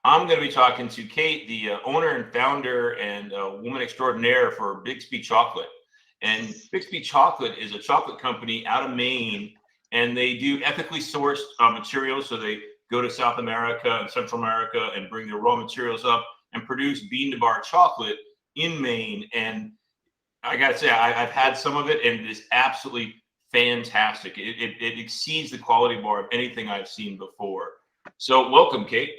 I'm going to be talking to Kate, the owner and founder and woman extraordinaire for Bixby Chocolate. And Bixby Chocolate is a chocolate company out of Maine, and they do ethically sourced materials. So they go to South America and Central America and bring their raw materials up and produce bean to bar chocolate in Maine. And I got to say, I've had some of it, and it is absolutely fantastic. It exceeds the quality bar of anything I've seen before. So welcome, Kate.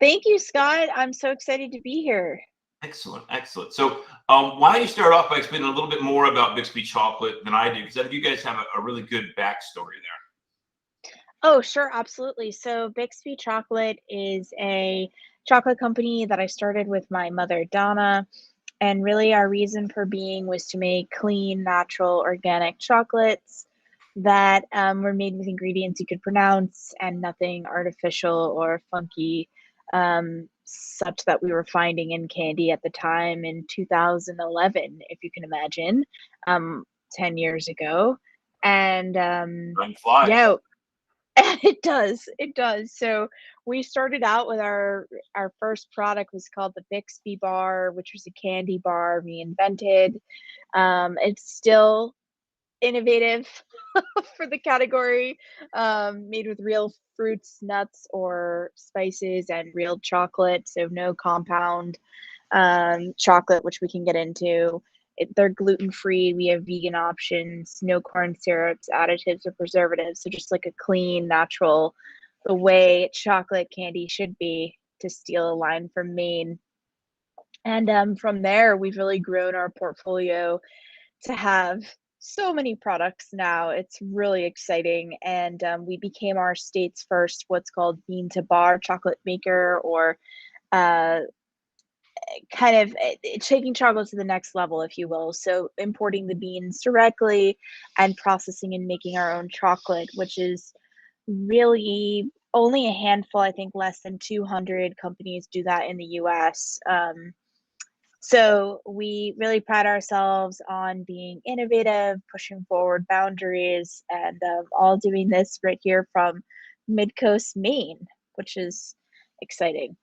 Thank you, Scott. I'm so excited to be here. Excellent, excellent. So why don't you start off by explaining a little bit more about Bixby Chocolate than I do, because I think you guys have a really good backstory there. Oh, sure, absolutely. So Bixby Chocolate is a chocolate company that I started with my mother, Donna. And really, our reason for being was to make clean, natural, organic chocolates that were made with ingredients you could pronounce and nothing artificial or funky, such that we were finding in candy at the time in 2011, if you can imagine, 10 years ago. And Time flies. yeah, it does. So we started out with our first product was called the Bixby bar, which was a candy bar we invented. It's still innovative for the category, made with real fruits, nuts, or spices, and real chocolate, so no compound chocolate, which we can get into. They're gluten free. We have vegan options, no corn syrups, additives, or preservatives. So just like a clean, natural, the way chocolate candy should be, to steal a line from Maine. And from there, we've really grown our portfolio to have so many products now. It's really exciting. And we became our state's first what's called bean to bar chocolate maker, or uh, kind of taking chocolate to the next level, if you will. So importing the beans directly and processing and making our own chocolate, which is really only a handful. I think less than 200 companies do that in the US. So we really pride ourselves on being innovative, pushing forward boundaries, and all doing this right here from Mid-Coast, Maine, which is exciting.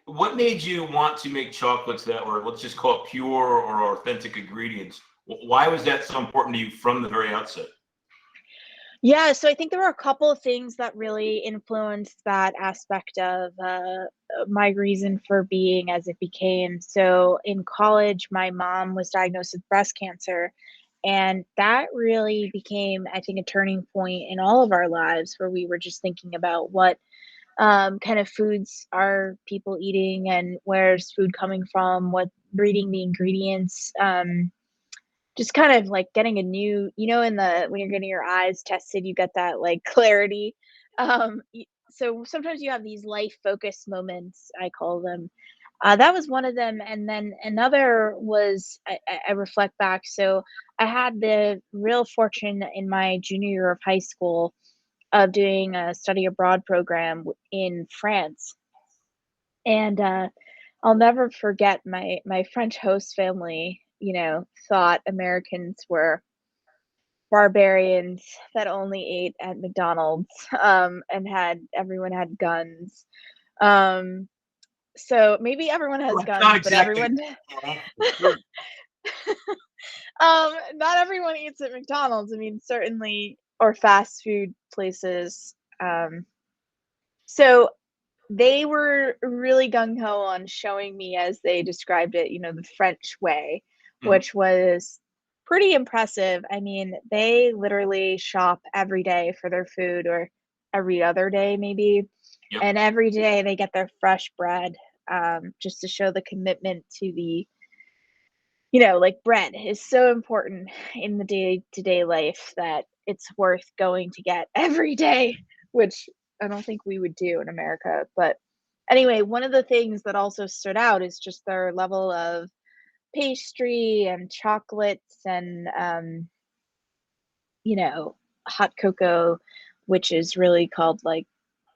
What made you want to make chocolates that were, let's just call it pure or authentic ingredients? Why was that so important to you from the very outset? Yeah, so I think there were a couple of things that really influenced that aspect of my reason for being as it became. So in college, my mom was diagnosed with breast cancer, and that really became, I think, a turning point in all of our lives, where we were just thinking about what kind of foods are people eating, and where's food coming from, what reading the ingredients. Just kind of like getting a new, in the when you're getting your eyes tested, you get that like clarity. So sometimes you have these life focus moments, I call them. That was one of them, and then another was I reflect back. So I had the real fortune in my junior year of high school of doing a study abroad program in France, and I'll never forget my French host family. Thought Americans were barbarians that only ate at McDonald's, and everyone had guns. Um, so maybe everyone has Well, guns, not but exactly. everyone, not everyone eats at McDonald's. I mean, certainly, or fast food places. So they were really gung ho on showing me, as they described it, the French way, Mhm. which was pretty impressive. I mean, they literally shop every day for their food, or every other day, maybe. Yep. And every day they get their fresh bread, just to show the commitment to like bread is so important in the day to day life, that it's worth going to get every day, which I don't think we would do in America. But anyway, one of the things that also stood out is just their level of pastry and chocolates, and hot cocoa, which is really called like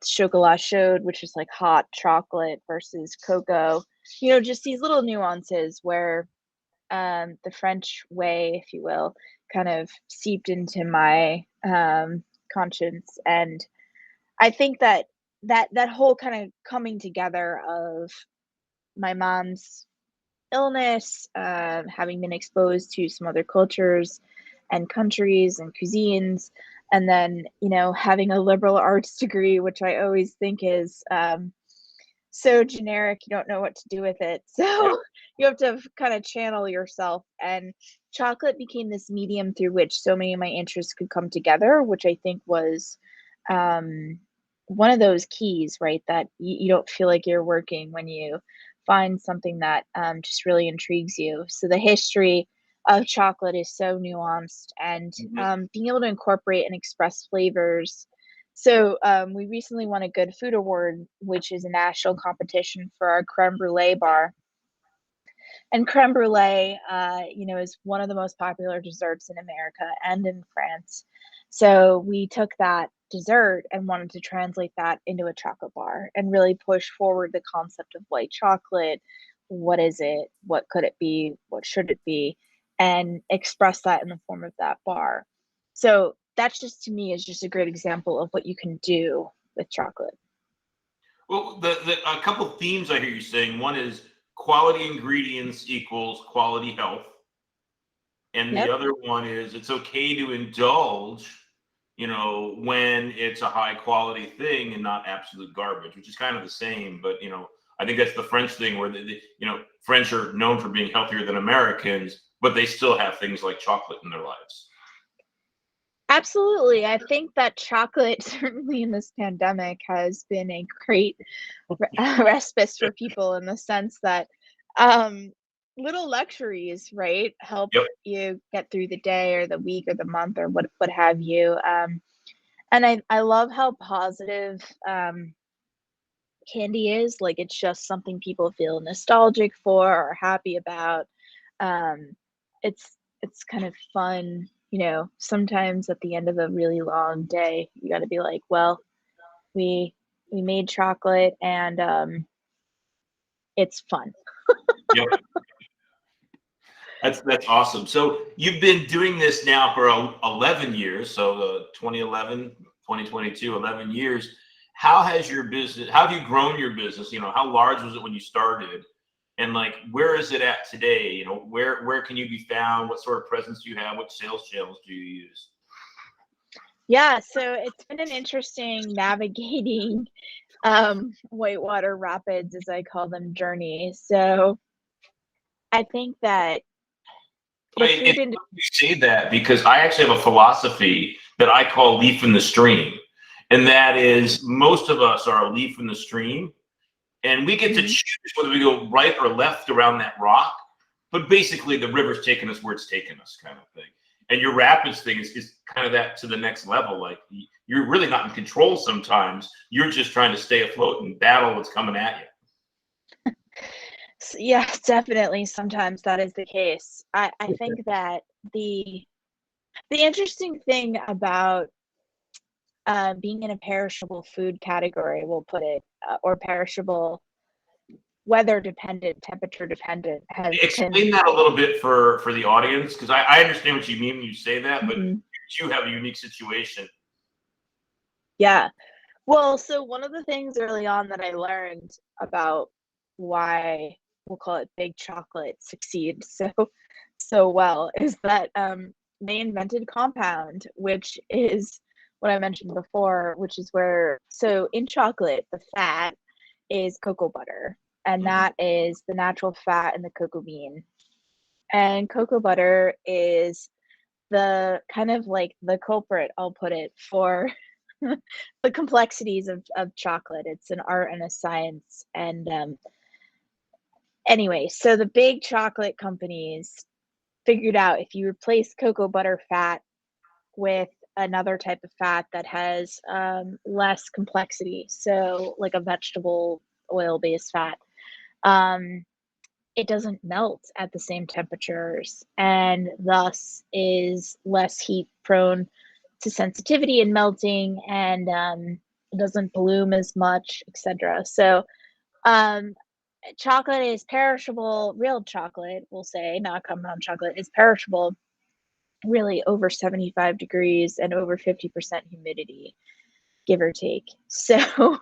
chocolat chaude, which is like hot chocolate versus cocoa. Just these little nuances where the French way, if you will, kind of seeped into my conscience. And I think that that whole kind of coming together of my mom's illness, having been exposed to some other cultures and countries and cuisines, and then, you know, having a liberal arts degree, which I always think is so generic, you don't know what to do with it. Yep. So you have to kind of channel yourself. And chocolate became this medium through which so many of my interests could come together, which I think was um, one of those keys, right? That you don't feel like you're working when you find something that just really intrigues you. So the history of chocolate is so nuanced, and Mhm. being able to incorporate and express flavors. So we recently won a Good Food Award, which is a national competition for our creme brulee bar. And creme brulee, you know, is one of the most popular desserts in America and in France. So we took that dessert and wanted to translate that into a chocolate bar and really push forward the concept of white chocolate. What is it? What could it be? What should it be? And express that in the form of that bar. So that's just, to me, is just a great example of what you can do with chocolate. Well, the a couple themes I hear you saying. One is quality ingredients equals quality health, and the Yep. other one is it's okay to indulge, you know, when it's a high quality thing and not absolute garbage, which is kind of the same. But you know, I think that's the French thing where you know, French are known for being healthier than Americans, but they still have things like chocolate in their lives. Absolutely. I think that chocolate, certainly in this pandemic, has been a great respite for people in the sense that um, little luxuries, right, help Yep. you get through the day or the week or the month or what have you. And I love how positive candy is. Like, it's just something people feel nostalgic for or happy about. Um, it's kind of fun, you know. Sometimes at the end of a really long day, you got to be like, well, we we made chocolate, and it's fun. Yep. That's awesome. So you've been doing this now for 11 years. So 2011, 2022, 11 years. How has your business, how have you grown your business? You know, how large was it when you started? And like, where is it at today? You know, where can you be found? What sort of presence do you have? What sales channels do you use? Yeah, so it's been an interesting navigating whitewater rapids, as I call them, journey. So I think that the It's food funny you say that because I actually have a philosophy that I call leaf in the stream. And that is most of us are a leaf in the stream, and we get to industry. choose whether we go right or left around that rock. But basically, the river's taking us where it's taking us, kind of thing. And your rapids thing is kind of that to the next level. Like you're really not in control sometimes. You're just trying to stay afloat and battle what's coming at you. Yeah, definitely. Sometimes that is the case. I think that the interesting thing about being in a perishable food category, we'll put it, or perishable, weather dependent, temperature dependent, has been. Explain that a little bit for the audience, because I understand what you mean when you say that, but Mhm. you have a unique situation. Yeah. Well, so one of the things early on that I learned about why, we'll call it, big chocolate succeeds so well is that they invented compound, which is what I mentioned before, which is where, so in chocolate, the fat is cocoa butter, and Mhm. that is the natural fat in the cocoa bean. And cocoa butter is the kind of like the culprit, I'll put it, for the complexities of chocolate. It's an art and a science. And anyway, so the big chocolate companies figured out if you replace cocoa butter fat with another type of fat that has less complexity, so like a vegetable oil based fat, um, it doesn't melt at the same temperatures and thus is less heat prone to sensitivity and melting, and it doesn't bloom as much, etc. So um, chocolate is perishable. Real chocolate, we'll say, not compound chocolate, is perishable really over 75 degrees and over 50% humidity, give or take. So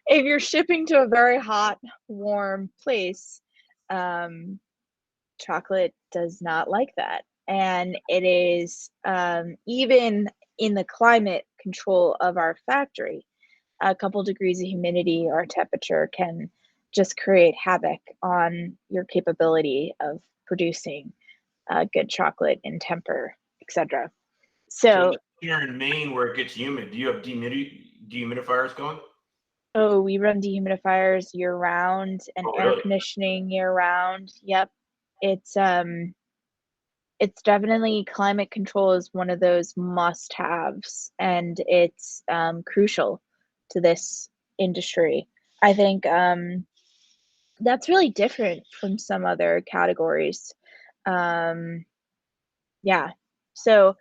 if you're shipping to a very hot, warm place, um, chocolate does not like that. And it is, even in the climate control of our factory, a couple degrees of humidity or temperature can just create havoc on your capability of producing good chocolate and temper, etc. So So, here in Maine, where it gets humid, do you have dehumidifiers going? oh, we run dehumidifiers year round and Oh, air really? conditioning year round. Yep. It's it's definitely climate control is one of those must-haves, and it's crucial to this industry. I think that's really different from some other categories. Um, yeah. So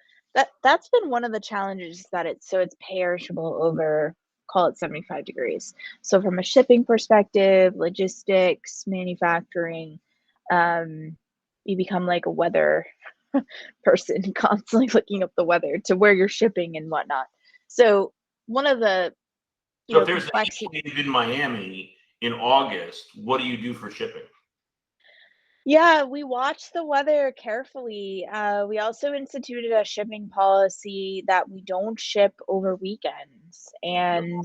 that's been one of the challenges that it's perishable over, call it 75 degrees. So from a shipping perspective, logistics, manufacturing, um, you become like a weather person constantly looking up the weather to where you're shipping and whatnot. So one of the, So if there's a heat complexity. wave in Miami in August, what do you do for shipping? Yeah, we watch the weather carefully. We also instituted a shipping policy that we don't ship over weekends. And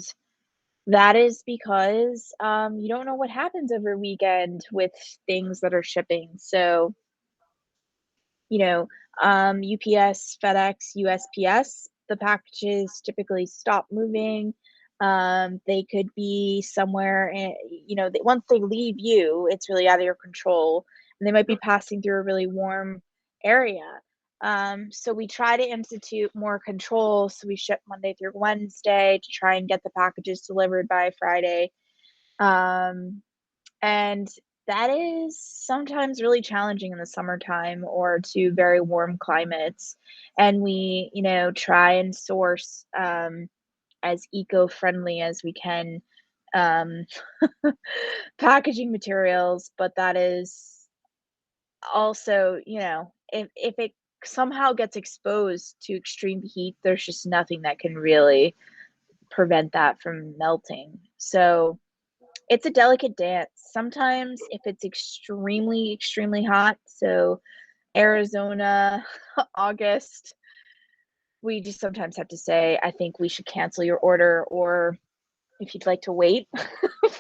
that is because you don't know what happens over weekend with things that are shipping. So, you know, UPS, FedEx, USPS, the packages typically stop moving. They could be somewhere, once they leave you, it's really out of your control, and they might be passing through a really warm area. So we try to institute more control. So we ship Monday through Wednesday to try and get the packages delivered by Friday. Um, and that is sometimes really challenging in the summertime or to very warm climates. And we, try and source as eco-friendly as we can um, packaging materials, but that is also, if it somehow gets exposed to extreme heat, there's just nothing that can really prevent that from melting. So it's a delicate dance. Sometimes if it's extremely, extremely hot, so Arizona, August, we just sometimes have to say, I think we should cancel your order, or if you'd like to wait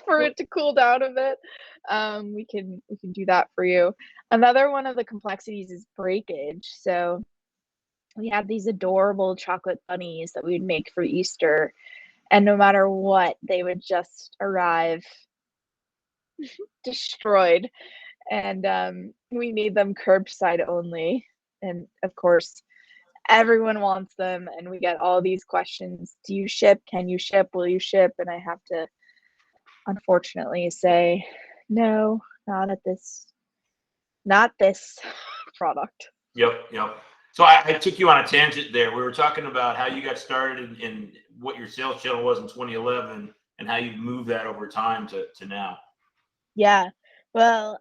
for it to cool down a bit, we can do that for you. Another one of the complexities is breakage. So we have these adorable chocolate bunnies that we would make for Easter, and no matter what, they would just arrive destroyed. And we made them curbside only. And of course, everyone wants them, and we get all these questions: do you ship? Can you ship? Will you ship? And I have to unfortunately say, no, not this product. Yep, yep. So I took you on a tangent there. We were talking about how you got started and what your sales channel was in 2011 and how you've moved that over time to now. Yeah. Well,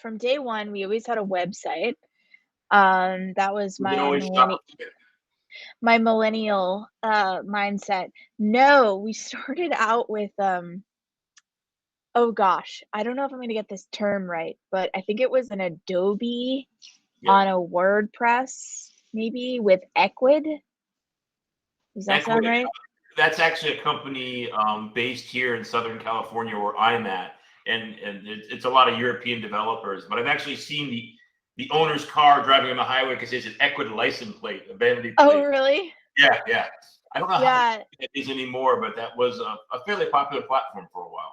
from day one, we always had a website. That was We can always shop. my millennial mindset. No, we started out with oh gosh, I don't know if I'm gonna get this term right, but I think it was an Adobe Yep. on a WordPress, maybe with Equid. Does that sound Equity, right? that's actually a company based here in Southern California where I'm at, and it's a lot of European developers. But I've actually seen the owner's car driving on the highway because it's an Equid license plate, a vanity Oh, plate. really? Yeah, yeah. I don't know how Yeah, it is anymore, but that was a fairly popular platform for a while.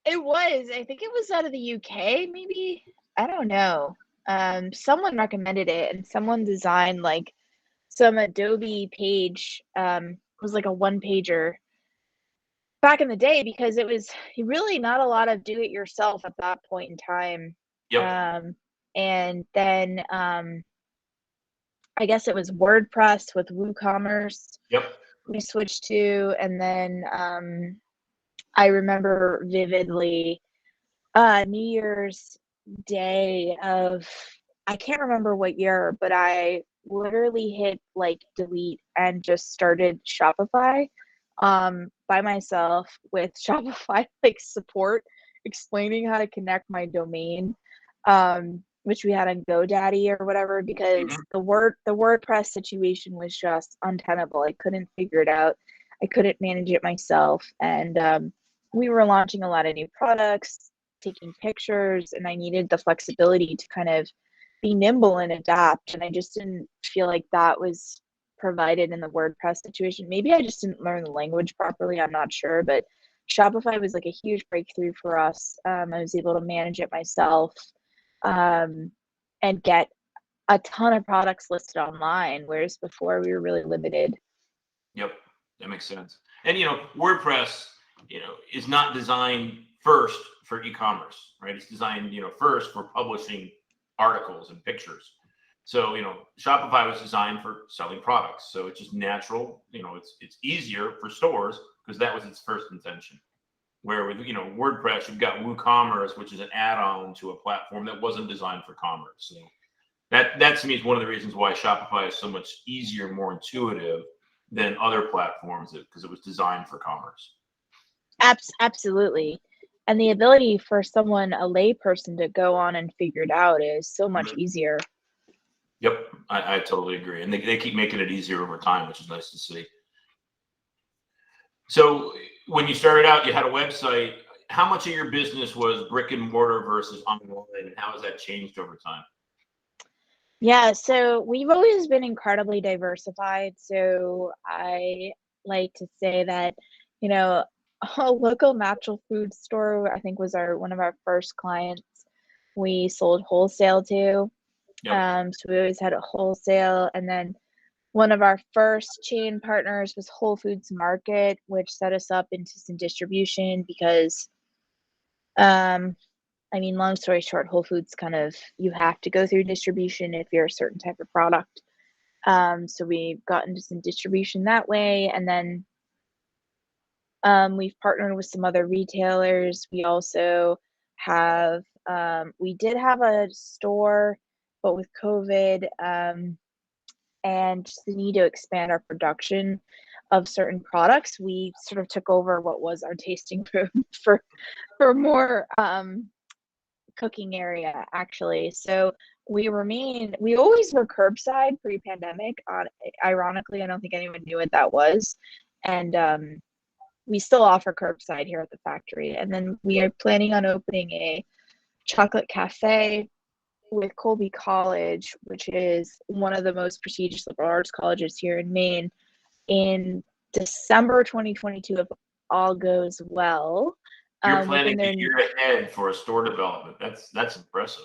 it was. I think it was out of the UK, maybe. I don't know. Someone recommended it, and someone designed like some Adobe page. It was like a one pager back in the day because it was really not a lot of do it yourself at that point in time. Yep, Um, and then I guess it was WordPress with WooCommerce yep. we switched to, and then I remember vividly New Year's Day of, I can't remember what year, but I literally hit like delete and just started Shopify by myself with Shopify like support explaining how to connect my domain, which we had on GoDaddy or whatever, because Mhm. the WordPress situation was just untenable. I couldn't figure it out. I couldn't manage it myself, and we were launching a lot of new products, taking pictures, and I needed the flexibility to kind of be nimble and adapt. And I just didn't feel like that was provided in the WordPress situation. Maybe I just didn't learn the language properly. I'm not sure, but Shopify was like a huge breakthrough for us. I was able to manage it myself, and get a ton of products listed online, whereas before we were really limited. Yep, that makes sense. And WordPress, is not designed first for e-commerce, right? It's designed, first for publishing articles and pictures. So, Shopify was designed for selling products. So it's just natural, it's easier for stores because that was its first intention. Where with WordPress, you've got WooCommerce, which is an add-on to a platform that wasn't designed for commerce. So that to me is one of the reasons why Shopify is so much easier, more intuitive than other platforms, because it was designed for commerce. Absolutely. And the ability for someone, a layperson, to go on and figure it out is so much Mhm. easier. Yep, I totally agree. And they keep making it easier over time, which is nice to see. So when you started out, you had a website. How much of your business was brick and mortar versus online, and how has that changed over time? Yeah, so we've always been incredibly diversified. So I like to say that, you know, a local natural food store, I think, was our one of our first clients we sold wholesale to. Yep. So we always had a wholesale, and then one of our first chain partners was Whole Foods Market, which set us up into some distribution because, um, I mean, long story short, Whole Foods kind of, you have to go through distribution if you're a certain type of product. So we got into some distribution that way, and then we've partnered with some other retailers. We also have, we did have a store, but with COVID, and just the need to expand our production of certain products, we sort of took over what was our tasting room for more cooking area, actually. So we always were curbside pre-pandemic. Ironically, I don't think anyone knew what that was, and we still offer curbside here at the factory. And then we are planning on opening a chocolate cafe with Colby College, which is one of the most prestigious liberal arts colleges here in Maine, in December 2022, if all goes well. You're Within planning a their year ahead for a store development. That's impressive.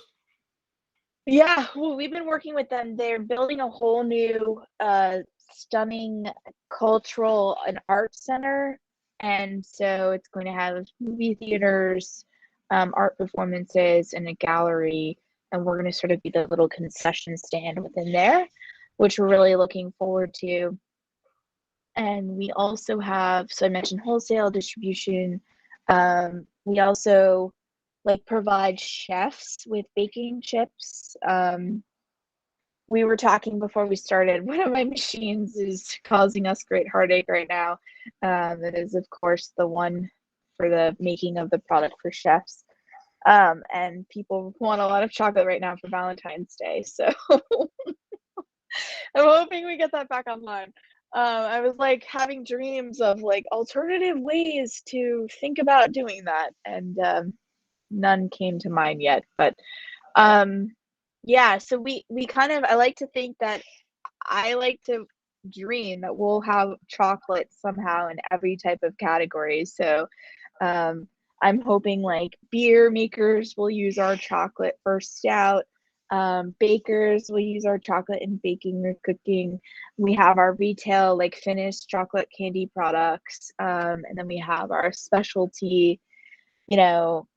Yeah, well, we've been working with them. They're building a whole new, stunning cultural and art center, and so it's going to have movie theaters, art performances, and a gallery, and we're going to sort of be the little concession stand within there, which we're really looking forward to. And we also have, so I mentioned wholesale distribution. We also like provide chefs with baking chips. We were talking before we started. One of my machines is causing us great heartache right now. It is, of course, the one for the making of the product for chefs. And people want a lot of chocolate right now for Valentine's Day. So I'm hoping we get that back online. I was like having dreams of like alternative ways to think about doing that, and none came to mind yet. But yeah, so we kind of, I like to think that I like to dream that we'll have chocolate somehow in every type of category. So um, I'm hoping like beer makers will use our chocolate for stout. Bakers will use our chocolate in baking or cooking. We have our retail, like finished chocolate candy products. And then we have our specialty, you know,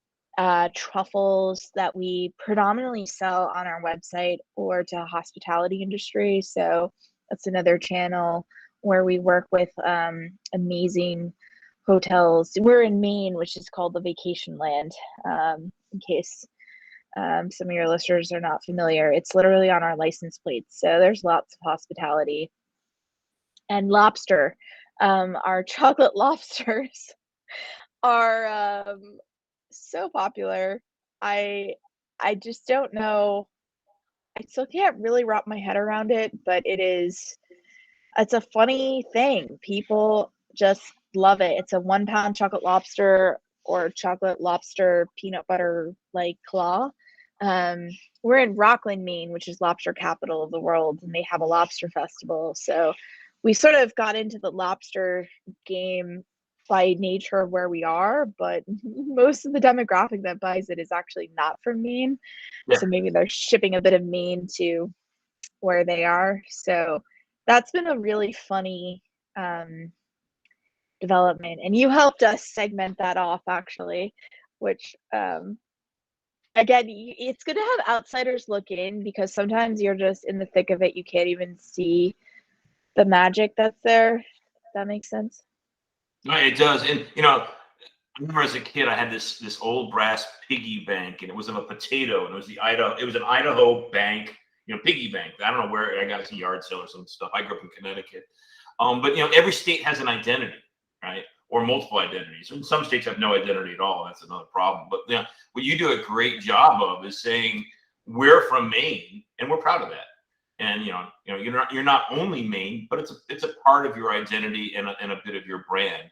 truffles that we predominantly sell on our website or to hospitality industry. So that's another channel where we work with amazing hotels. We're in Maine, which is called the Vacation Land. In case some of your listeners are not familiar, it's literally on our license plates. So there's lots of hospitality and lobster. Our chocolate lobsters are so popular. I I just don't know. I still can't really wrap my head around it, but it's a funny thing. People just love it. It's a 1 pound chocolate lobster or chocolate lobster peanut butter like claw. Um, we're in Rockland, Maine, which is lobster capital of the world, and they have a lobster festival. So we sort of got into the lobster game by nature of where we are, but most of the demographic that buys it is actually not from Maine. Yeah. So maybe they're shipping a bit of Maine to where they are. So that's been a really funny um, development. And you helped us segment that off actually, which again, it's good to have outsiders look in because sometimes you're just in the thick of it. You can't even see the magic that's there. That makes sense. No, it does. And I remember as a kid, I had this old brass piggy bank, and it was of a potato, and it was an Idaho bank, piggy bank. I don't know where I got it, a yard sale or some stuff. I grew up in Connecticut. But every state has an identity, right? Or multiple identities. And some states have no identity at all. That's another problem. But what you do a great job of is saying we're from Maine, and we're proud of that. And you're not only Maine, but it's a part of your identity and a bit of your brand.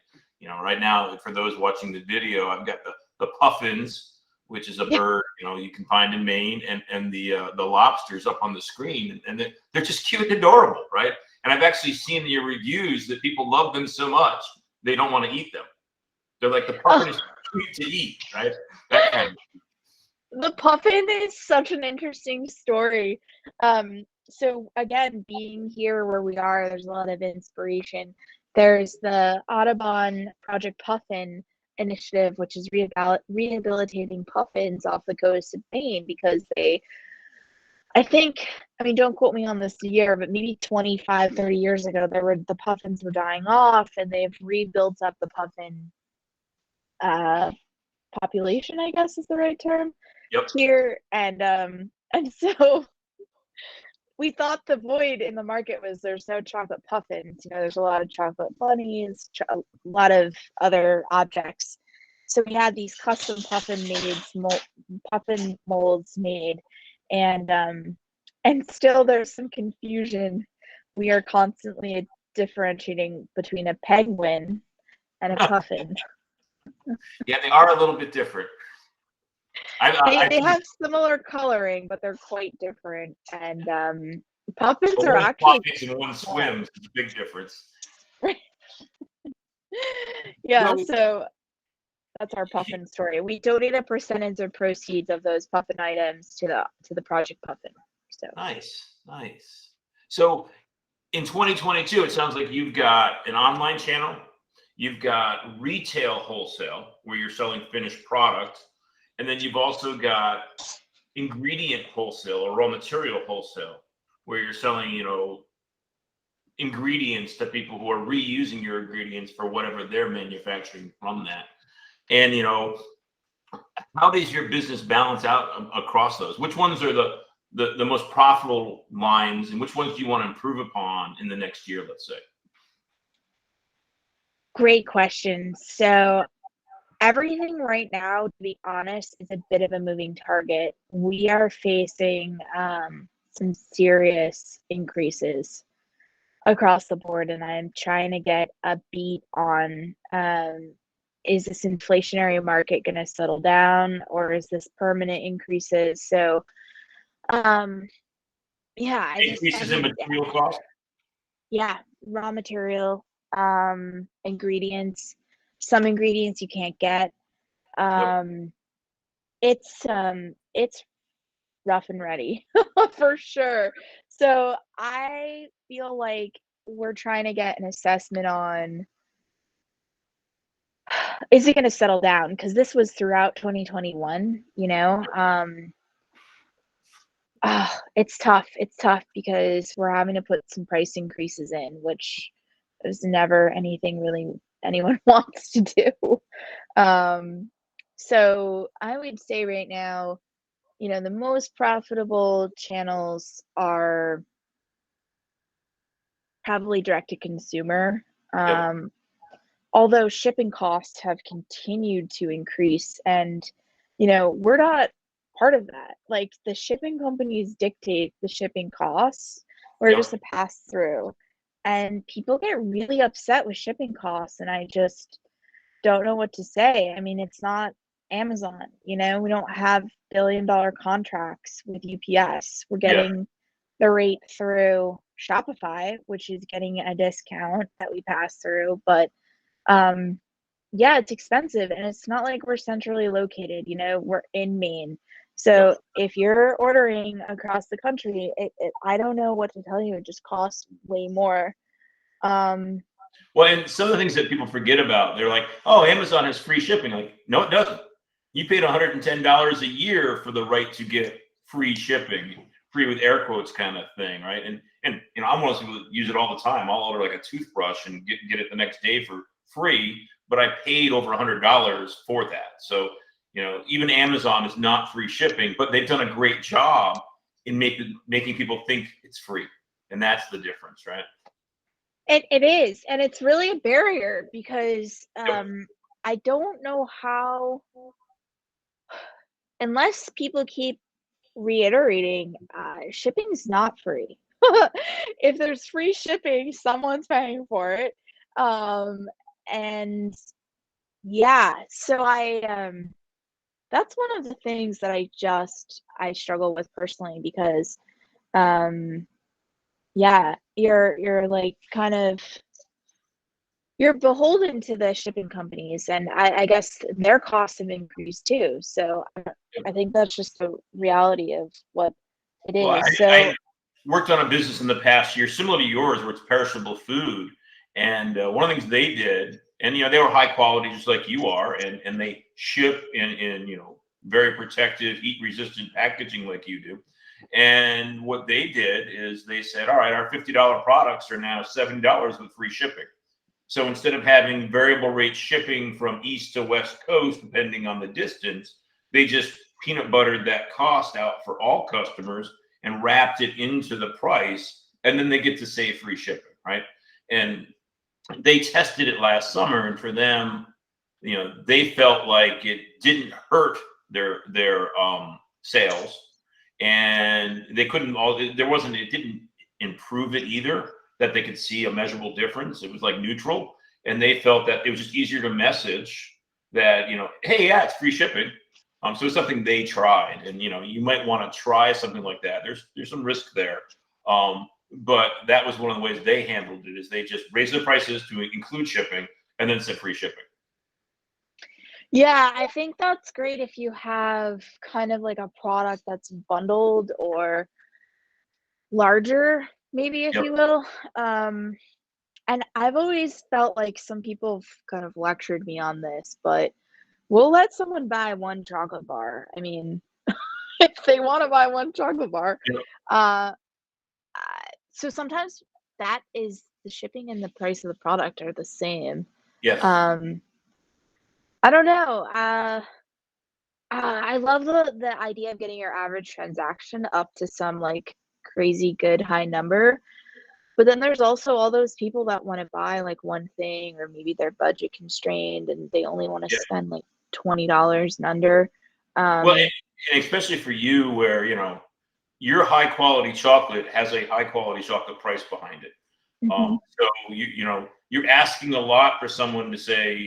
Right now, for those watching the video, I've got the puffins, which is a bird you can find in Maine, and the lobsters up on the screen, and they're just cute and adorable, right? And I've actually seen in your reviews that people love them so much they don't want to eat them. They're like, the puffin is sweet to eat, right? That kind of. The puffin is such an interesting story. So again, being here where we are, there's a lot of inspiration. There's the Audubon Project Puffin initiative, which is rehabilitating puffins off the coast of Maine because I think, I mean, don't quote me on this year, but maybe 25, 30 years ago, the puffins were dying off, and they've rebuilt up the puffin uh, population, I guess is the right term, Yep. here. And so we thought the void in the market was there's no chocolate puffins. There's a lot of chocolate bunnies, a lot of other objects. So we had these custom puffin molds made, and still there's some confusion. We are constantly differentiating between a penguin and a puffin. Yeah, they are a little bit different. They have similar coloring, but they're quite different. And puffins are one actually flops and one swims. It's a big difference. Yeah, so that's our puffin story. We donate a percentage of proceeds of those puffin items to the Project Puffin. So Nice. So in 2022, it sounds like you've got an online channel, you've got retail wholesale where you're selling finished product, and then you've also got ingredient wholesale or raw material wholesale where you're selling, ingredients to people who are reusing your ingredients for whatever they're manufacturing from that. And how does your business balance out across those? Which ones are the most profitable lines, and which ones do you want to improve upon in the next year, let's say? great question. So everything right now, to be honest, is a bit of a moving target. We are facing some serious increases across the board, and I'm trying to get a beat on is this inflationary market going to settle down, or is this permanent increases? So yeah, Increases in material cost? Yeah, raw material, ingredients. Some ingredients you can't get. Yep. It's rough and ready for sure. So I feel like we're trying to get an assessment on, is it going to settle down? Because this was throughout 2021, it's tough. It's tough because we're having to put some price increases in, which is never anything really anyone wants to do. So I would say right now, the most profitable channels are probably direct to consumer. Yep. Although shipping costs have continued to increase, and we're not part of that. Like, the shipping companies dictate the shipping costs. We're just Yep. a pass through, and people get really upset with shipping costs, and I just don't know what to say. I mean, it's not Amazon, we don't have billion-dollar contracts with UPS. We're Yeah. getting the rate through Shopify, which is getting a discount that we pass through, but yeah, it's expensive, and it's not like we're centrally located, we're in Maine. Yep. So if you're ordering across the country, I don't know what to tell you. It just costs way more. Well, and some of the things that people forget about, they're like, "Oh, Amazon has free shipping." Like, no, it doesn't. You paid $110 a year for the right to get free shipping, free with air quotes kind of thing, right? And I'm one of those people that use it all the time. I'll order like a toothbrush and get it the next day for free, but I paid over $100 for that. So even Amazon is not free shipping, but they've done a great job in making people think it's free, and that's the difference, right? It is, and it's really a barrier because Yep. I don't know how, unless people keep reiterating, shipping's not free. If there's free shipping, someone's paying for it. And yeah, so that's one of the things that I struggle with personally, because yeah, you're like kind of, you're beholden to the shipping companies, and I guess their costs have increased too. So I think that's just the reality of what it Well, is. I So worked on a business in the past year, similar to yours, where it's perishable food. And one of the things they did, and they were high quality, just like you are, and they ship in very protective, heat resistant packaging like you do. And what they did is they said, all right, our $50 products are now $70 with free shipping. So instead of having variable rate shipping from east to west coast, depending on the distance, they just peanut buttered that cost out for all customers and wrapped it into the price. And then they get to save free shipping, right? And they tested it last summer, and for them, they felt like it didn't hurt their sales, and they couldn't all there wasn't it didn't improve it either, that they could see a measurable difference. It was like neutral, and they felt that it was just easier to message that hey, yeah, it's free shipping. So it's something they tried, and you might want to try something like that. There's some risk there, but that was one of the ways they handled it. Is they just raised their prices to include shipping, and then said free shipping. yeah, I think that's great if you have kind of like a product that's bundled or larger, maybe, if Yep. you will. And I've always felt like some people have kind of lectured me on this, but we'll let someone buy one chocolate bar. I mean, if they want to buy one chocolate bar. Yep. Uh, so sometimes that is the shipping and the price of the product are the same. Yes. Um, I don't know. I love the idea of getting your average transaction up to some like crazy good high number. But then there's also all those people that want to buy like one thing, or maybe they're budget constrained and they only want to Yeah. spend like $20 and under. Well, Um, and especially for you, where your high quality chocolate has a high quality chocolate price behind it. mhm. So you're asking a lot for someone to say,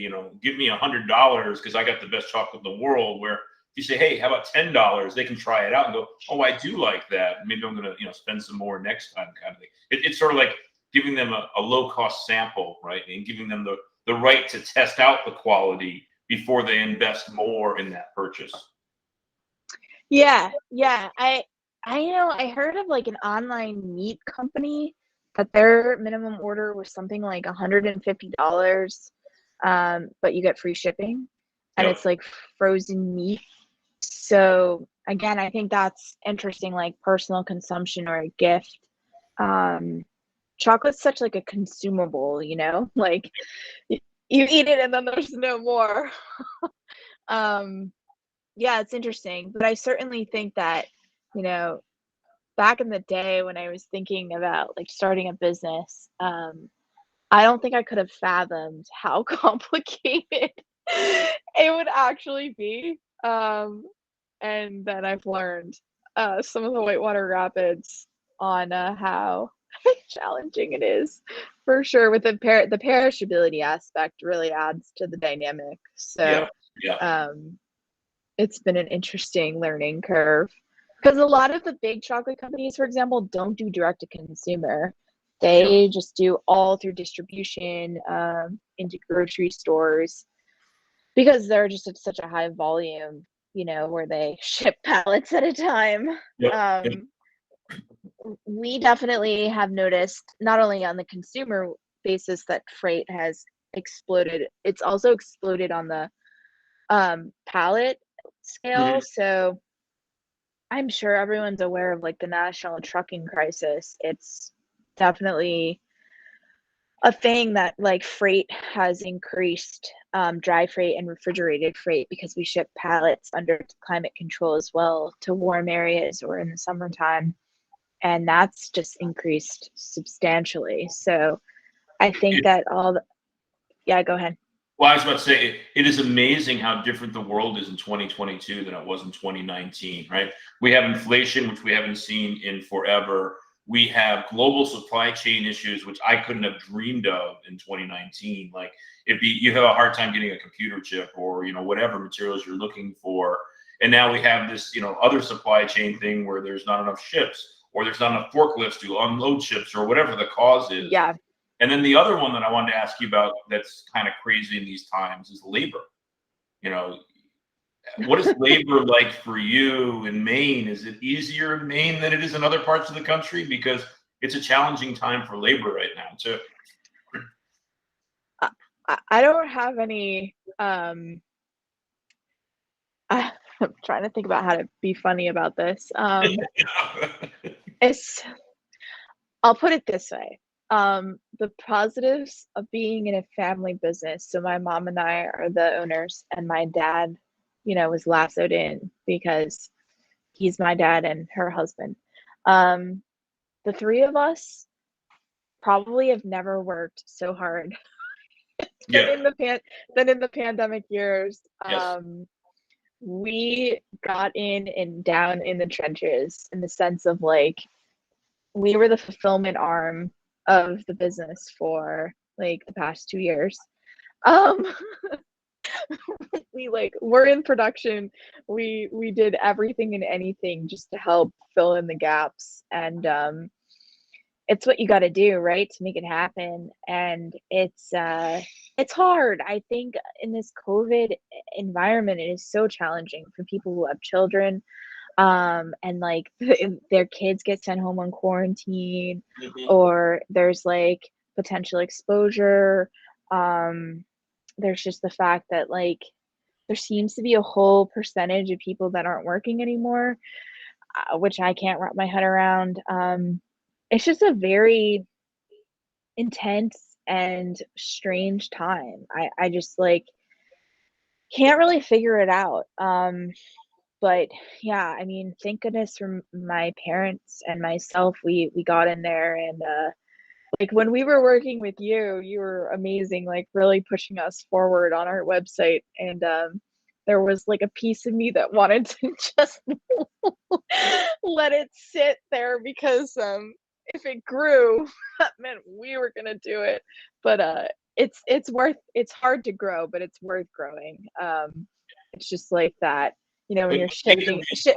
give me $100 because I got the best chocolate in the world. Where if you say, hey, how about $10? They can try it out and go, oh, I do like that. Maybe I'm gonna spend some more next time, kind of thing. It's sort of like giving them a low cost sample, right, and giving them the right to test out the quality before they invest more in that purchase. Yeah, yeah. I heard of like an online meat company that their minimum order was something like $150, but you get free shipping, and Yep. it's like frozen meat. So again, I think that's interesting, like personal consumption or a gift. Um, Chocolate's such like a consumable, like you eat it and then there's no more. Um, yeah, it's interesting, but I certainly think that, you know, back in the day when I was thinking about like starting a business, I don't think I could have fathomed how complicated it would actually be. And then I've learned some of the whitewater rapids on how challenging it is, for sure. With the perishability aspect really adds to the dynamic. So Yeah. Yeah. it's been an interesting learning curve because a lot of the big chocolate companies, for example, don't do direct to consumer. Yeah. They just do all through distribution into grocery stores because they're just at such a high volume, where they ship pallets at a time. Yep. Yep. Um, we definitely have noticed, not only on the consumer basis, that freight has exploded. It's also exploded on the pallet scale. Mhm. So I'm sure everyone's aware of like the national trucking crisis. It's definitely a thing that like freight has increased, dry freight and refrigerated freight, because we ship pallets under climate control as well to warm areas or in the summertime. And that's just increased substantially. So I think It's, that yeah, go ahead. well, I was about to say, it is amazing how different the world is in 2022 than it was in 2019, right? We have inflation, which we haven't seen in forever. We have global supply chain issues, which I couldn't have dreamed of in 2019. Like, you have a hard time getting a computer chip or, whatever materials you're looking for. And now we have this, other supply chain thing where there's not enough ships or there's not enough forklifts to unload ships or whatever the cause is. Yeah. And then the other one that I wanted to ask you about that's kind of crazy in these times is labor. You know, what is labor like for you in Maine? Is it easier in Maine than it is in other parts of the country? Because it's a challenging time for labor right now, too. I don't have any I'm trying to think about how to be funny about this. It's I'll put it this way. The positives of being in a family business. So my mom and I are the owners, and my dad, was lassoed in because he's my dad and her husband. Um, the three of us probably have never worked so hard than Yeah. in the pandemic years. Yes. We got in and down in the trenches, in the sense of like, we were the fulfillment arm of the business for like the past 2 years. Um, we're in production. We did everything and anything just to help fill in the gaps, and it's what you got to do, right, to make it happen. And it's hard. I think in this COVID environment, it is so challenging for people who have children, and like their kids get sent home on quarantine, Mhm. or there's like potential exposure. There's just the fact that like there seems to be a whole percentage of people that aren't working anymore, which I can't wrap my head around. It's just a very intense and strange time. I just like can't really figure it out. But yeah, I mean, thank goodness for my parents and myself, we got in there. And like when we were working with you, you were amazing, like really pushing us forward on our website. And there was like a piece of me that wanted to just let it sit there, because if it grew, that meant we were gonna do it. But it's hard to grow, but it's worth growing. It's just like that, when But you're labor shifting is,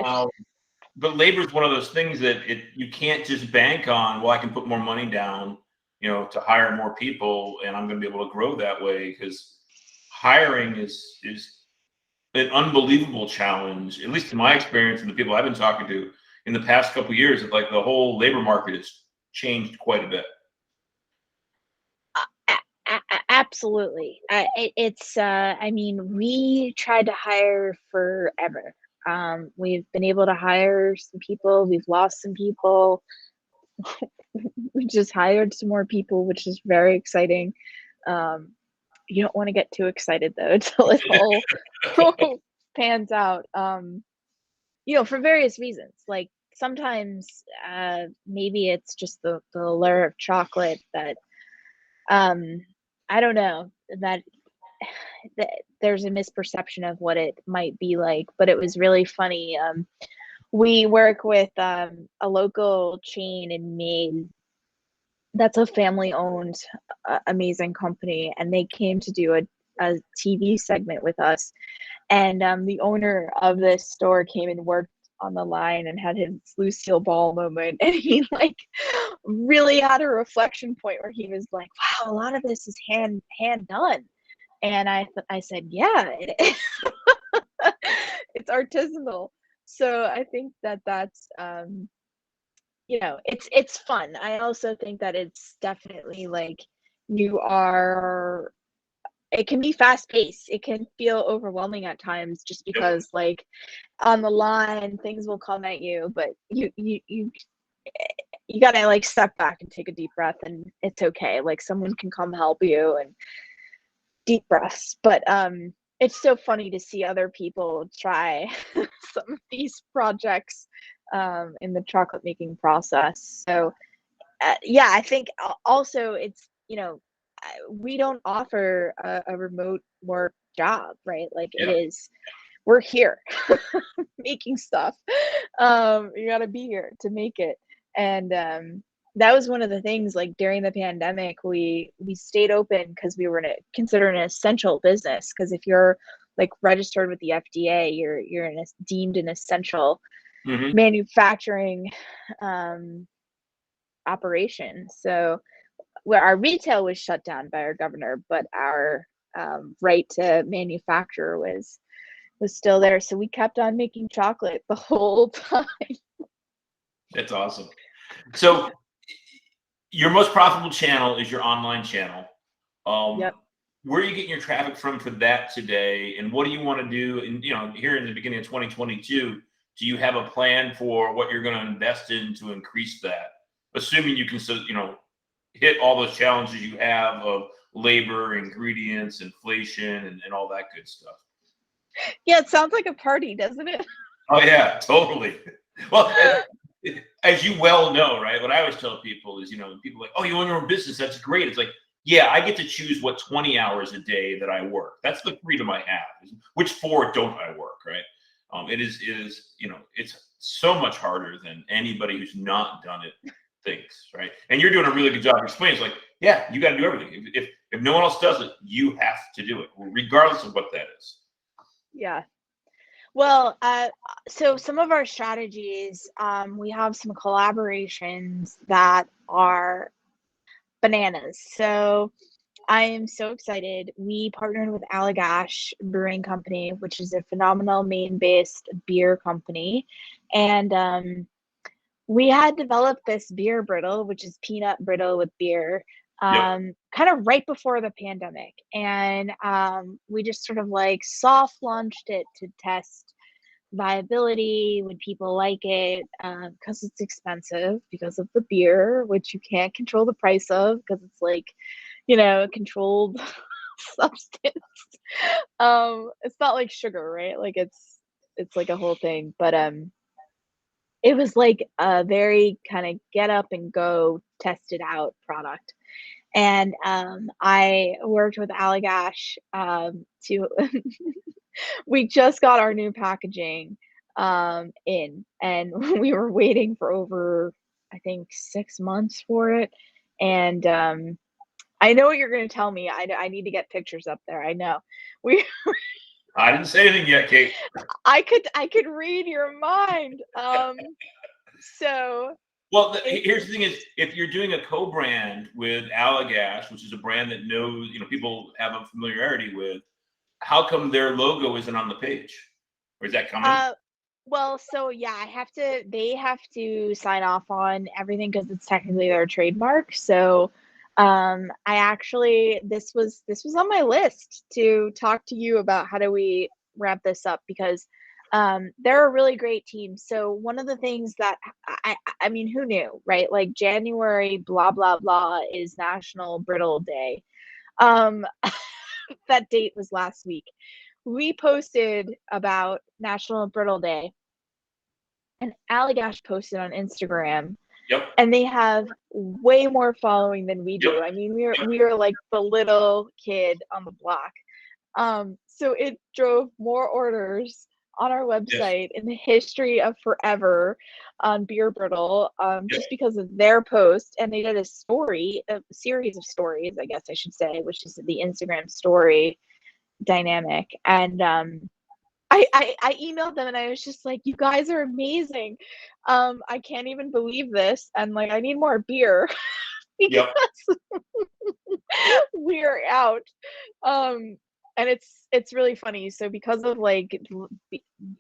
but labor is one of those things that you can't just bank on. Well, I can put more money down, to hire more people, and I'm going to be able to grow that way, because hiring is an unbelievable challenge. At least in my experience and the people I've been talking to in the past couple of years, that like the whole labor market has changed quite a bit. Absolutely. I mean, we tried to hire forever. We've been able to hire some people, we've lost some people. We just hired some more people, which is very exciting. Um, you don't want to get too excited though until it all pans out. For various reasons. Like sometimes maybe it's just the allure of chocolate that I don't know that, that there's a misperception of what it might be like, but it was really funny. We work with a local chain in Maine that's a family owned amazing company, and they came to do a TV segment with us. And the owner of this store came and worked on the line and had his Lucille Ball moment, and he like really had a reflection point where he was like, wow, a lot of this is hand done. And I said, yeah, it's artisanal. So I think that that's it's fun. I also think that it's definitely like you are it can be fast paced. It can feel overwhelming at times just because like on the line things will come at you, but you gotta like step back and take a deep breath, and it's okay. Like someone can come help you, and deep breaths. But it's so funny to see other people try some of these projects in the chocolate making process. So yeah, I think also it's we don't offer a remote work job, right? Like it Yeah. is, we're here making stuff. You got to be here to make it. And that was one of the things, like during the pandemic, we stayed open because we were considered an essential business. Because if you're like registered with the FDA, you're deemed an essential manufacturing operation. So where our retail was shut down by our governor, but our right to manufacture was still there. So we kept on making chocolate the whole time. That's awesome. So your most profitable channel is your online channel. Yep. Where are you getting your traffic from for that today? And what do you want to do? And here in the beginning of 2022, do you have a plan for what you're going to invest in to increase that? Assuming you can, hit all those challenges you have of labor, ingredients, inflation, and all that good stuff. Yeah, it sounds like a party, doesn't it? Oh yeah, totally. Well, as you well know, right? What I always tell people is, people are like, oh, you own your own business. That's great. It's like, yeah, I get to choose what 20 hours a day that I work. That's the freedom I have. Which 4 don't I work, right? It is, it's so much harder than anybody who's not done it thinks, right? And you're doing a really good job explaining. It's like, yeah, you got to do everything. If no one else does it, you have to do it, regardless of what that is. Yeah. Well, so some of our strategies, we have some collaborations that are bananas. So I am so excited. We partnered with Allagash Brewing Company, which is a phenomenal Maine-based beer company. And we had developed this beer brittle, which is peanut brittle with beer, Yep. kind of right before the pandemic. And we just sort of like soft launched it to test viability. Would people like it? Because it's expensive because of the beer, which you can't control the price of because it's like, a controlled substance. It's not like sugar, right? Like it's like a whole thing. But it was like a very kind of get up and go, test it out product. And I worked with Allagash to we just got our new packaging in, and we were waiting for over, I think, 6 months for it. And I know what you're going to tell me. I need to get pictures up there. I know. We I didn't say anything yet, Kate. I could read your mind. So Well, here's the thing: is if you're doing a co-brand with Allagash, which is a brand that people have a familiarity with, how come their logo isn't on the page? Or is that coming? well, so yeah, they have to sign off on everything because it's technically their trademark. So I actually this was on my list to talk to you about how do we wrap this up, because they're a really great team. So one of the things that I mean, who knew, right? Like January blah blah blah is National Brittle Day. That date was last week. We posted about National Brittle Day, and Allagash posted on Instagram Yep. and they have way more following than we Yep. do. I mean, we are like the little kid on the block. So it drove more orders on our Yes. website in the history of forever on Beer Brittle, Yep. just because of their post. And they did a series of stories, I guess I should say, which is the Instagram story dynamic. And I emailed them and I was just like, you guys are amazing. I can't even believe this. And like, I need more beer because Yep. we're out. And it's really funny. So because of like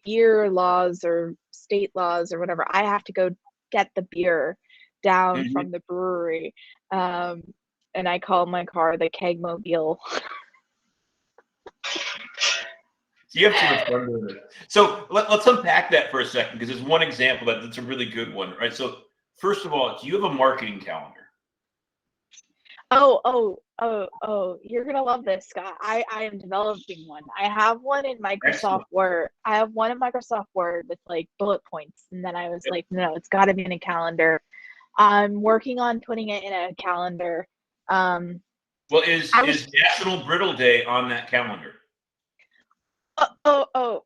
beer laws or state laws or whatever, I have to go get the beer down Mhm. from the brewery. And I call my car the Kegmobile. So you have too much fun doing it. So let's unpack that for a second, because there's one example that's a really good one, right? So first of all, do you have a marketing calendar? You're gonna love this, Scott. I am developing one. I have one in Microsoft Excellent. Word. I have one in Microsoft Word with like bullet points. And then I was like, no, it's gotta be in a calendar. I'm working on putting it in a calendar. Well, I was is National Brittle Day on that calendar?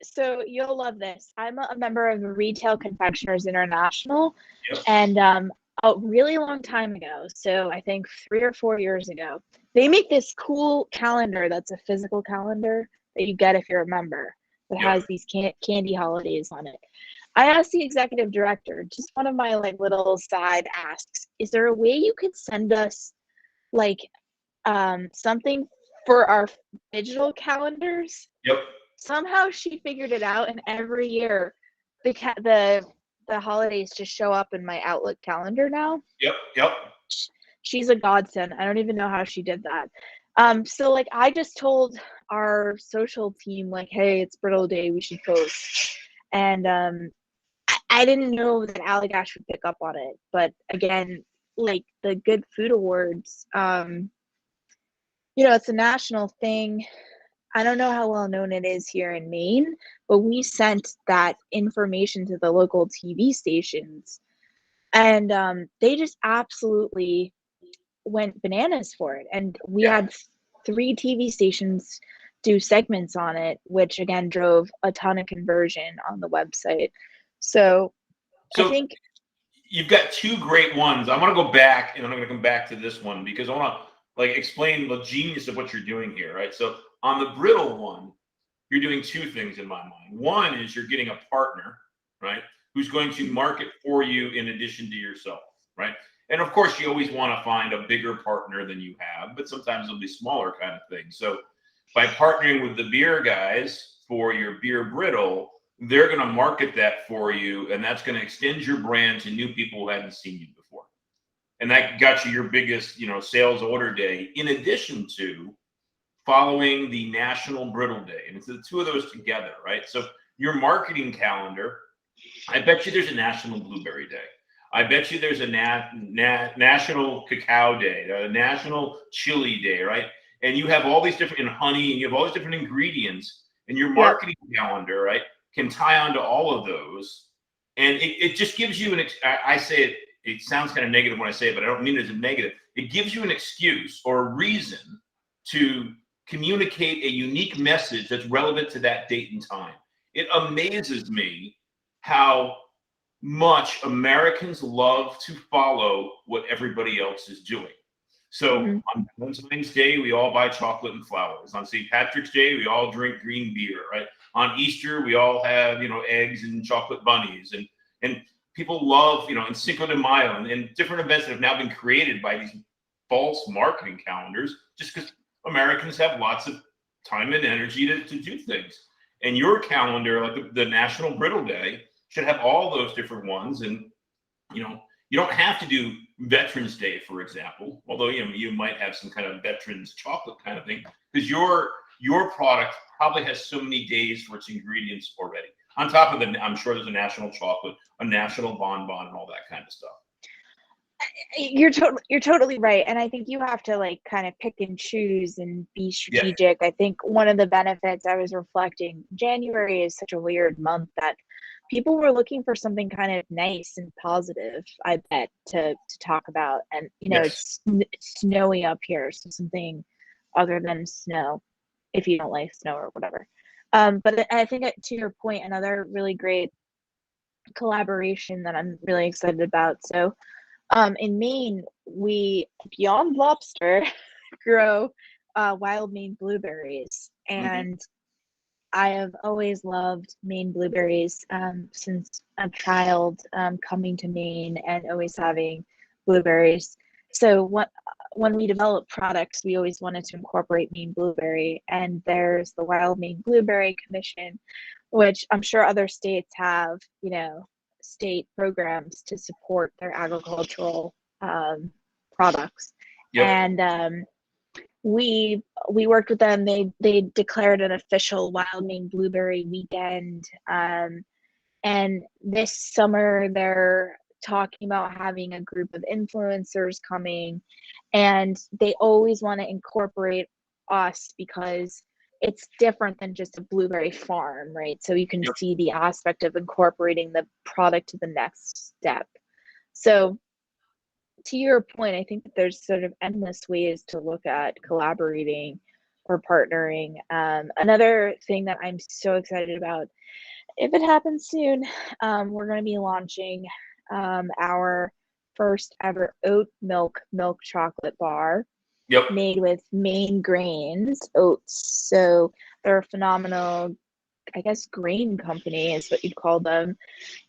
so you'll love this. I'm a member of the Retail Confectioners International, Yep. and a really long time ago, so I think 3 or 4 years ago, they make this cool calendar that's a physical calendar that you get if you're a member that Yep. has these candy holidays on it. I asked the executive director, just one of my like little side asks, is there a way you could send us like something for our digital calendars? Yep. Somehow she figured it out, and every year the holidays just show up in my Outlook calendar now. Yep. Yep. She's a godsend. I don't even know how she did that. So like I just told our social team like, hey, it's Brittle Day, we should post. And I didn't know that Allagash would pick up on it, but again, like the Good Food Awards, it's a national thing. I don't know how well known it is here in Maine, but we sent that information to the local TV stations, and they just absolutely went bananas for it. And we Yeah. had 3 TV stations do segments on it, which again drove a ton of conversion on the website. So I So think, you've got two great ones. I want to go back, and I'm going to come back to this one because I want to like explain the genius of what you're doing here, right? So on the Brittle one, you're doing two things in my mind. One is you're getting a partner, right, who's going to market for you in addition to yourself, right? And of course, you always want to find a bigger partner than you have, but sometimes it'll be smaller kind of things. So by partnering with the beer guys for your beer Brittle, they're going to market that for you, and that's going to extend your brand to new people who hadn't seen you before. And that got you your biggest, sales order day, in addition to following the National Brittle Day. And it's the two of those together, right? So your marketing calendar, I bet you there's a National Blueberry Day. I bet you there's a National Cacao Day, a National Chili Day, right? And you have all these different, and honey, and you have all these different ingredients, and your yep, marketing calendar, right, can tie onto all of those. And it just gives you I say it sounds kind of negative when I say it, but I don't mean it as a negative. It gives you an excuse or a reason to communicate a unique message that's relevant to that date and time. It amazes me how much Americans love to follow what everybody else is doing. So mm-hmm. on Valentine's Day, we all buy chocolate and flowers. On St. Patrick's Day, we all drink green beer, right? On Easter, we all have, eggs and chocolate bunnies. And people love, and Cinco de Mayo and different events that have now been created by these false marketing calendars, just because Americans have lots of time and energy to do things. And your calendar, like the National Brittle Day, should have all those different ones. And, you don't have to do Veterans Day, for example, although, you might have some kind of veterans chocolate kind of thing, because your product probably has so many days for its ingredients already. On top of I'm sure there's a national chocolate, a national bonbon, and all that kind of stuff. You're totally right, and I think you have to like kind of pick and choose and be Yeah. strategic. I think one of the benefits I was reflecting, January is such a weird month that people were looking for something kind of nice and positive, I bet, to talk about. And Yes. it's snowy up here, so something other than snow, if you don't like snow or whatever. But I think to your point, another really great collaboration that I'm really excited about. So in Maine, we, beyond lobster, grow wild Maine blueberries. Hmm. And I have always loved Maine blueberries since a child, coming to Maine and always having blueberries. So when we develop products, we always wanted to incorporate Maine blueberry. And there's the Wild Maine Blueberry Commission, which I'm sure other states have, state programs to support their agricultural products. Yep. And we worked with them. They declared an official Wild Maine Blueberry Weekend, and this summer they're talking about having a group of influencers coming, and they always want to incorporate us because it's different than just a blueberry farm, right? So you can Yep. see the aspect of incorporating the product to the next step. So to your point, I think that there's sort of endless ways to look at collaborating or partnering. Another thing that I'm so excited about, if it happens soon, we're going to be launching our first ever oat milk chocolate bar Yep. made with Maine grains, oats. So they're a phenomenal, I guess, grain company is what you'd call them,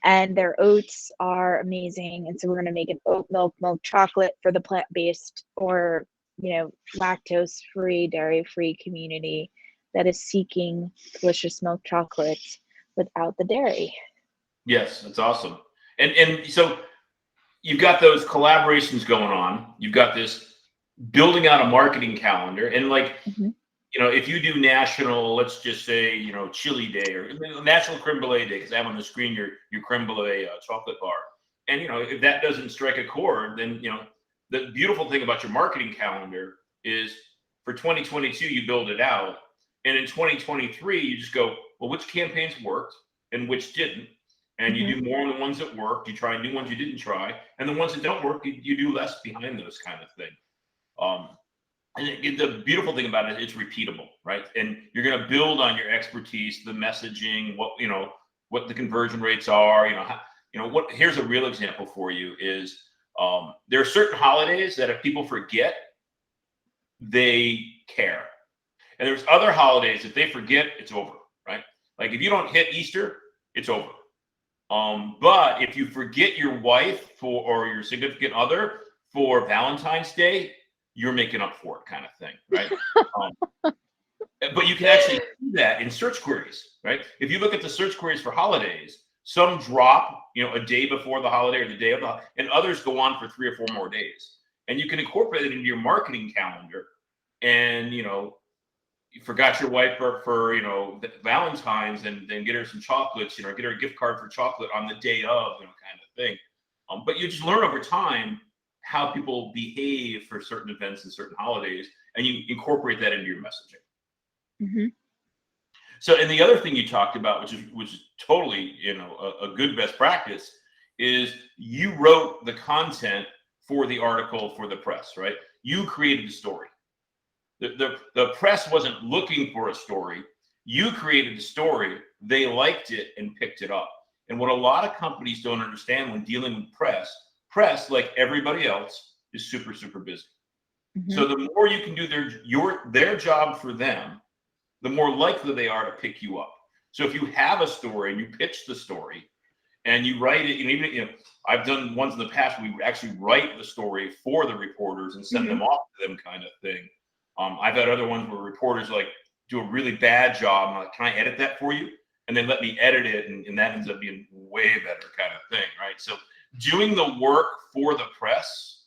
and their oats are amazing. And so we're going to make an oat milk chocolate for the plant-based or lactose-free, dairy-free community that is seeking delicious milk chocolates without the dairy. Yes, that's awesome. And so you've got those collaborations going on. You've got this building out a marketing calendar, and like, Mm-hmm. if you do national, let's just say, Chili Day or National Creme Brulee Day, because I have on the screen your Creme Brulee chocolate bar, and if that doesn't strike a chord, then the beautiful thing about your marketing calendar is for 2022 you build it out, and in 2023 you just go, well, which campaigns worked and which didn't, and you Mm-hmm. do more on the ones that worked. You try new ones you didn't try, and the ones that don't work, you do less behind those kind of thing. And the beautiful thing about it, it's repeatable, right? And you're going to build on your expertise, the messaging, what the conversion rates are. What. Here's a real example for you: is there are certain holidays that if people forget, they care, and there's other holidays if they forget, it's over, right? Like if you don't hit Easter, it's over. But if you forget your wife or your significant other for Valentine's Day, you're making up for it, kind of thing, right? But you can actually do that in search queries, right? If you look at the search queries for holidays, some drop, a day before the holiday or the day of the, and others go on for 3 or 4 more days. And you can incorporate it into your marketing calendar. And you forgot your wife for Valentine's, and then get her some chocolates, get her a gift card for chocolate on the day of, kind of thing. But you just learn over time how people behave for certain events and certain holidays, and you incorporate that into your messaging. Mm-hmm. So, and the other thing you talked about, which is totally, a good best practice, is you wrote the content for the article for the press, right? You created the story. The press wasn't looking for a story. You created the story. They liked it and picked it up. And what a lot of companies don't understand when dealing with press, like everybody else, is super, super busy. Mm-hmm. So the more you can do their job for them, the more likely they are to pick you up. So if you have a story and you pitch the story and you write it, even I've done ones in the past where we actually write the story for the reporters and send Mm-hmm. them off to them, kind of thing. I've had other ones where reporters do a really bad job. I'm like, can I edit that for you? And they let me edit it, and that ends up being way better, kind of thing, right? So doing the work for the press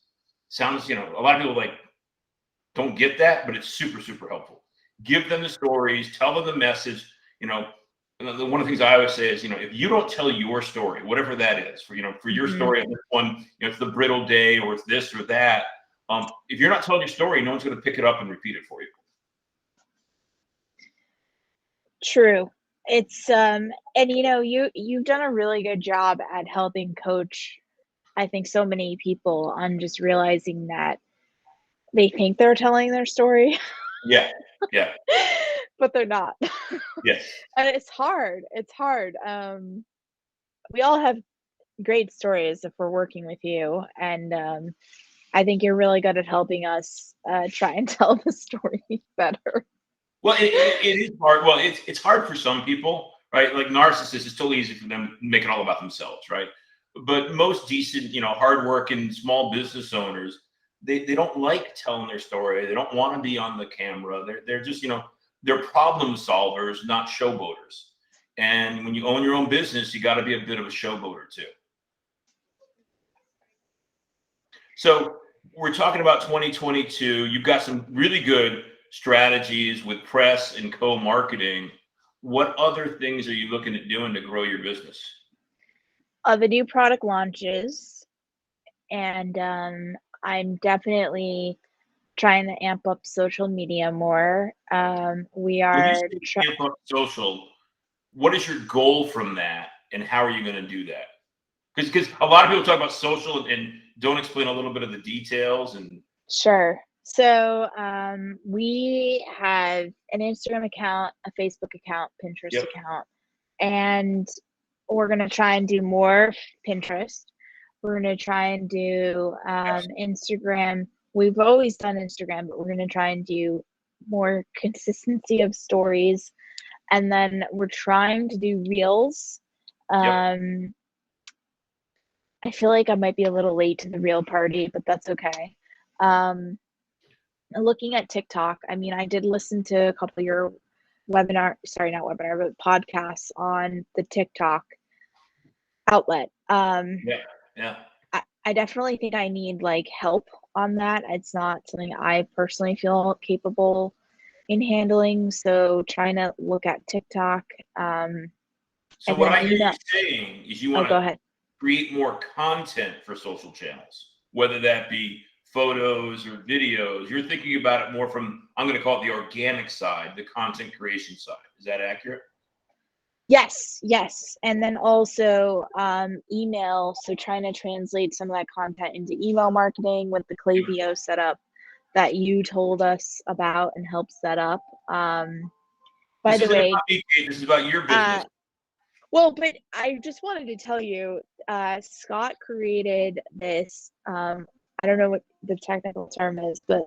sounds, a lot of people don't get that, but it's super, super helpful. Give them the stories, tell them the message. One of the things I always say is, if you don't tell your story, whatever that is, for your Mm-hmm. story on this one, it's the Brittle Day or it's this or that. If you're not telling your story, no one's going to pick it up and repeat it for you. True. It's and you've done a really good job at helping coach, I think, so many people on just realizing that they think they're telling their story, Yeah. Yeah. but they're not. Yes. And it's hard. It's hard. We all have great stories if we're working with you, and I think you're really good at helping us try and tell the story better. Well, it is hard. Well, it's hard for some people, right? Like narcissists, it's totally easy for them to make it all about themselves, right? But most decent, hardworking small business owners, they don't like telling their story. They don't want to be on the camera. They're just, they're problem solvers, not showboaters. And when you own your own business, you got to be a bit of a showboater too. So we're talking about 2022. You've got some really good strategies with press and co-marketing. What other things are you looking at doing to grow your business? The new product launches, and I'm definitely trying to amp up social media more. We When you are say amp up social, what is your goal from that, and how are you going to do that? Because a lot of people talk about social and don't explain a little bit of the details. And Sure. So we have an Instagram account, a Facebook account, Pinterest yep, account, and we're going to try and do more Pinterest. We're going to try and do Instagram. We've always done Instagram, but we're going to try and do more consistency of stories. And then we're trying to do reels. yep. I feel like I might be a little late to the reel party, but that's okay. Looking at TikTok, I mean, I did listen to a couple of your sorry, not webinar, but podcasts on the TikTok outlet. Yeah, yeah. I definitely think I need like help on that. It's not something I personally feel capable in handling. So trying to look at TikTok, So and what then I hear you email. saying is you Oh, want go to ahead. create more content for social channels, whether that be photos or videos. You're thinking about it more from, I'm going to call it the organic side, the content creation side. Is that accurate? Yes, yes. And then also email. So trying to translate some of that content into email marketing with the Klaviyo setup that you told us about and helped set up. By This the isn't way, about me, Kate. This is about your uh, business. well, but I just wanted to tell you, Scott created this, I don't know what the technical term is, but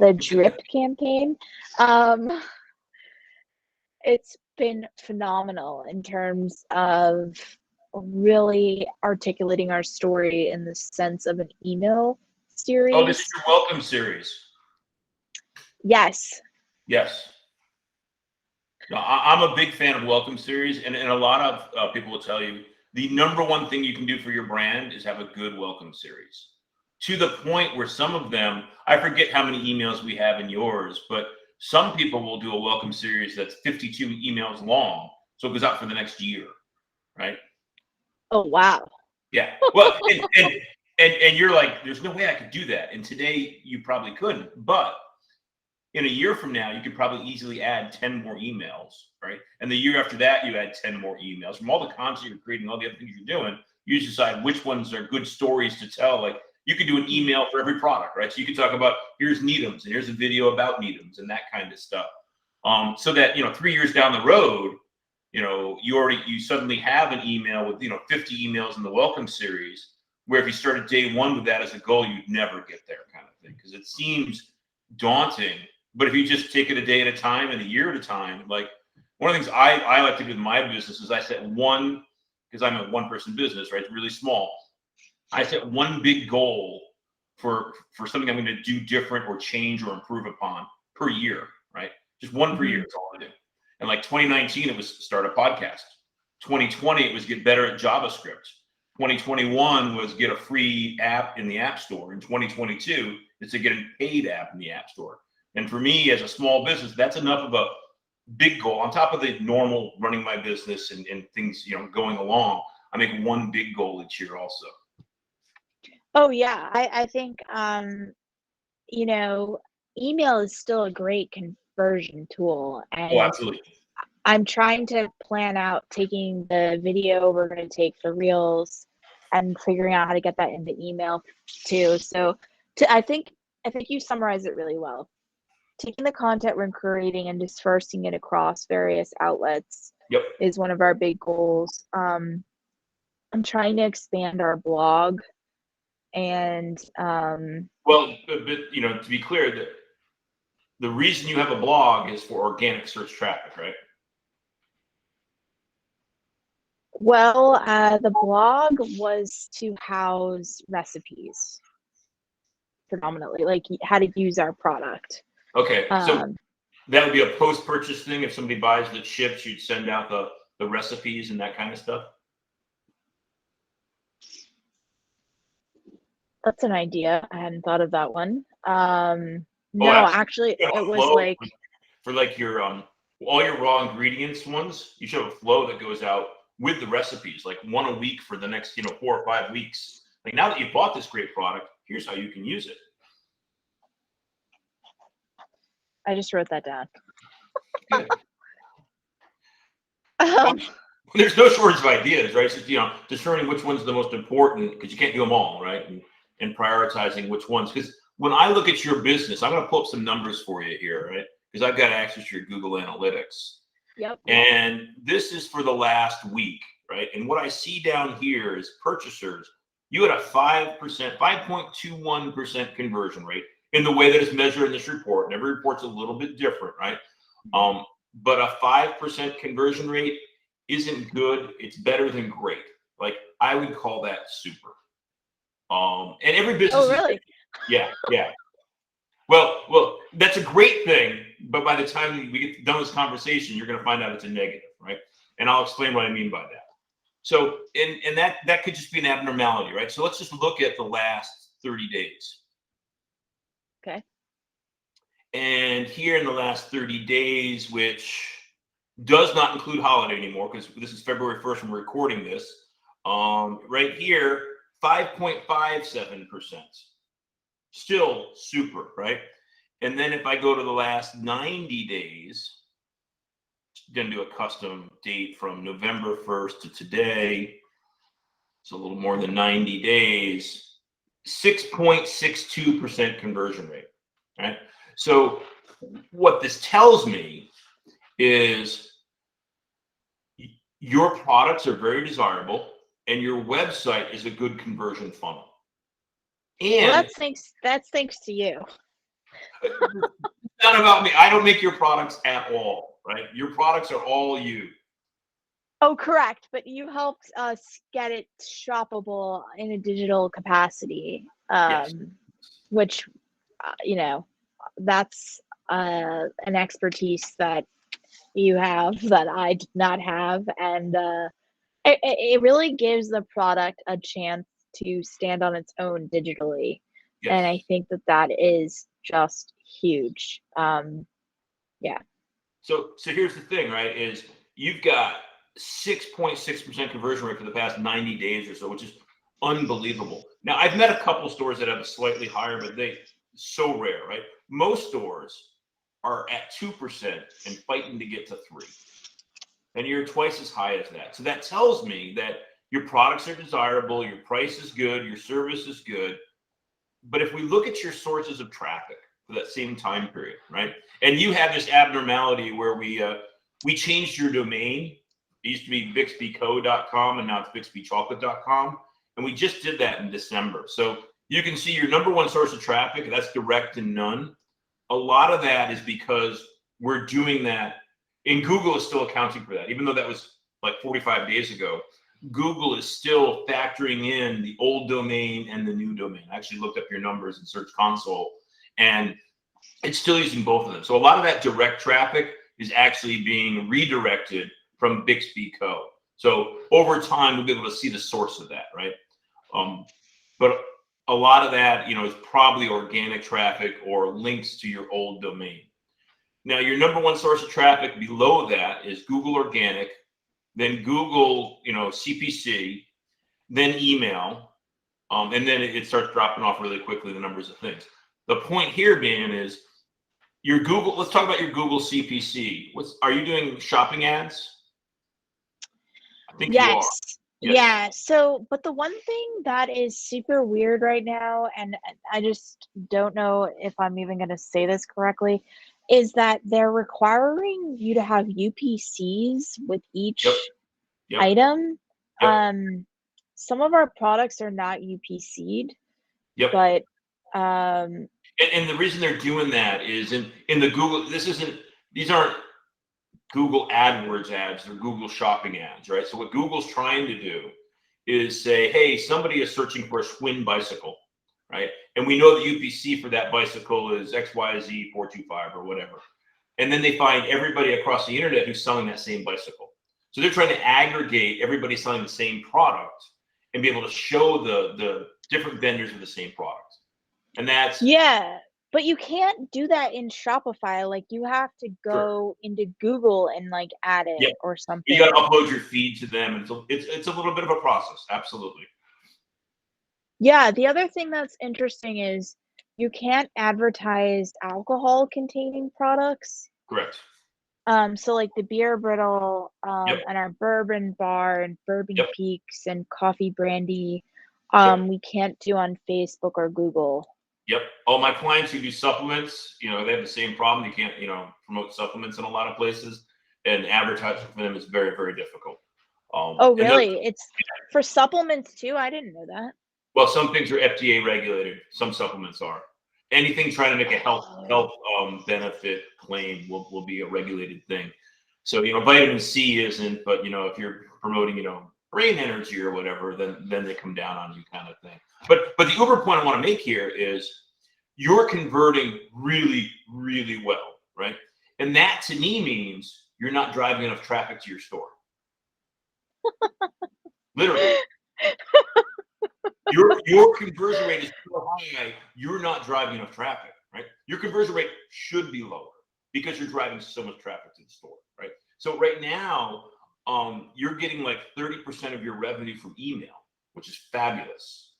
the drip campaign. Um, it's been phenomenal in terms of really articulating our story in the sense of an email Oh, this is series. your welcome series. Yes. Yes. No, I'm a big fan of welcome series, and a lot of people will tell you the number one thing you can do for your brand is have a good welcome series. To the point where some of them, I forget how many emails we have in yours, but some people will do a welcome series that's 52 emails long, so it goes out for the next year, right? Oh, wow. Yeah. Well, and you're like, there's no way I could do that, and today you probably couldn't, but in a year from now, you could probably easily add 10 more emails, right? And the year after that, you add 10 more emails. From all the content you're creating, all the other things you're doing, you decide which ones are good stories to tell. Like you could do an email for every product, right? So you could talk about here's Needham's and here's a video about Needham's and that kind of stuff. So that 3 years down the road, you suddenly have an email with 50 emails in the welcome series, where if you started day one with that as a goal, you'd never get there, kind of thing, because it seems daunting. But if you just take it a day at a time and a year at a time, like one of the things I like to do with my business is I set one, because I'm a one person business, right? It's really small. I set one big goal for something I'm going to do different or change or improve upon per year, right? Just one per year is all I do. And like 2019, it was start a podcast. 2020, it was get better at JavaScript. 2021 was get a free app in the App Store. In 2022, it's to get a paid app in the App Store. And for me, as a small business, that's enough of a big goal on top of the normal running my business and things, going along. I make one big goal each year also. Oh, yeah. I think, email is still a great conversion tool. Oh, And absolutely. I'm trying to plan out taking the video we're going to take for Reels and figuring out how to get that into email too. So I think you summarized it really well. Taking the content we're creating and dispersing it across various outlets Yep. is one of our big goals. I'm trying to expand our blog, and well, but to be clear, the reason you have a blog is for organic search traffic, right? well, the blog was to house recipes predominantly, like how to use our product. Okay, so that would be a post-purchase thing. If somebody buys the chips, you'd send out the recipes and that kind of stuff. That's an idea. I hadn't thought of that one. No, actually, you have it a was flow like for like your all your raw ingredients ones. You should have a flow that goes out with the recipes, like one a week for the next 4 or 5 weeks. Like, now that you bought this great product, here's how you can use it. I just wrote that down. Good. There's no shortage of ideas, right? It's just, discerning which one's the most important, because you can't do them all, right? And prioritizing which ones. Because when I look at your business, I'm going to pull up some numbers for you here, right? Because I've got access to your Google Analytics. Yep. And this is for the last week, right? And what I see down here is purchasers. You had a 5.21% conversion rate in the way that it's measured in this report. And every report's a little bit different, right? But a 5% conversion rate isn't good. It's better than great. Like, I would call that super. And every business. Oh, really? Yeah. Well, that's a great thing. But by the time we get done this conversation, you're going to find out it's a negative, right? And I'll explain what I mean by that. So, and that could just be an abnormality, right? So let's just look at the last 30 days. Okay. And here in the last 30 days, which does not include holiday anymore, because this is February 1st when we're recording this, right here, 5.57%. Still super, right? And then if I go to the last 90 days, going to do a custom date from November 1st to today. It's a little more than 90 days, 6.62% conversion rate, right? So what this tells me is your products are very desirable and your website is a good conversion funnel. And well, that's thanks to you. It's not about me. I don't make your products at all, right? Your products are all you. Oh, correct. But you helped us get it shoppable in a digital capacity, Yes. which, that's an expertise that you have that I did not have. And it really gives the product a chance to stand on its own digitally. Yes. And I think that is just huge. Yeah. So here's the thing, right? Is you've got 6.6% conversion rate for the past 90 days or so, which is unbelievable. Now, I've met a couple stores that have a slightly higher, but so rare, right? Most stores are at 2% and fighting to get to 3%. And you're twice as high as that. So that tells me that your products are desirable, your price is good, your service is good. But if we look at your sources of traffic for that same time period, right? And you have this abnormality where we changed your domain. It used to be bixbyco.com and now it's bixbychocolate.com. And we just did that in December. So you can see your number one source of traffic, that's direct and none. A lot of that is because we're doing that, and Google is still accounting for that. Even though that was like 45 days ago, Google is still factoring in the old domain and the new domain. I actually looked up your numbers in Search Console, and it's still using both of them. So a lot of that direct traffic is actually being redirected from Bixby Co. So over time, we'll be able to see the source of that, right? But a lot of that, is probably organic traffic or links to your old domain. Now, your number one source of traffic below that is Google Organic, then Google, CPC, then email, and then it starts dropping off really quickly, the numbers of things. The point here being is your Google, let's talk about your Google CPC. Are you doing shopping ads? I think you are. Yes. Yes. Yeah. So, but the one thing that is super weird right now, and I just don't know if I'm even going to say this correctly, is that they're requiring you to have UPCs with each Yep. item. Yep. Some of our products are not UPC'd, Yep. but and the reason they're doing that is in the Google, these aren't Google AdWords ads, they're Google shopping ads, right? So what Google's trying to do is say, hey, somebody is searching for a Schwinn bicycle, right? And we know the UPC for that bicycle is XYZ 425 or whatever. And then they find everybody across the internet who's selling that same bicycle. So they're trying to aggregate everybody selling the same product and be able to show the different vendors of the same product. And that's but you can't do that in Shopify. Like, you have to go into Google and like add it or something. You got to upload your feed to them, and it's a little bit of a process. Absolutely. Yeah. The other thing that's interesting is you can't advertise alcohol containing products. Correct. So like the beer Brittle, and our bourbon bar and bourbon peaks and coffee brandy, we can't do on Facebook or Google. Yep. All my clients who do supplements, they have the same problem. You can't, promote supplements in a lot of places, and advertising for them is very, very difficult. Oh, really? It's for supplements too? I didn't know that. Well, some things are FDA regulated. Some supplements are. Anything trying to make a health benefit claim will be a regulated thing. So, vitamin C isn't, but if you're promoting, brain energy or whatever, then they come down on you, kind of thing. But the uber point I want to make here is you're converting really, really well, right? And that to me means you're not driving enough traffic to your store. Literally. Your conversion rate is so high, you're not driving enough traffic, right? Your conversion rate should be lower because you're driving so much traffic to the store, right? So right now, you're getting like 30% of your revenue from email, which is fabulous.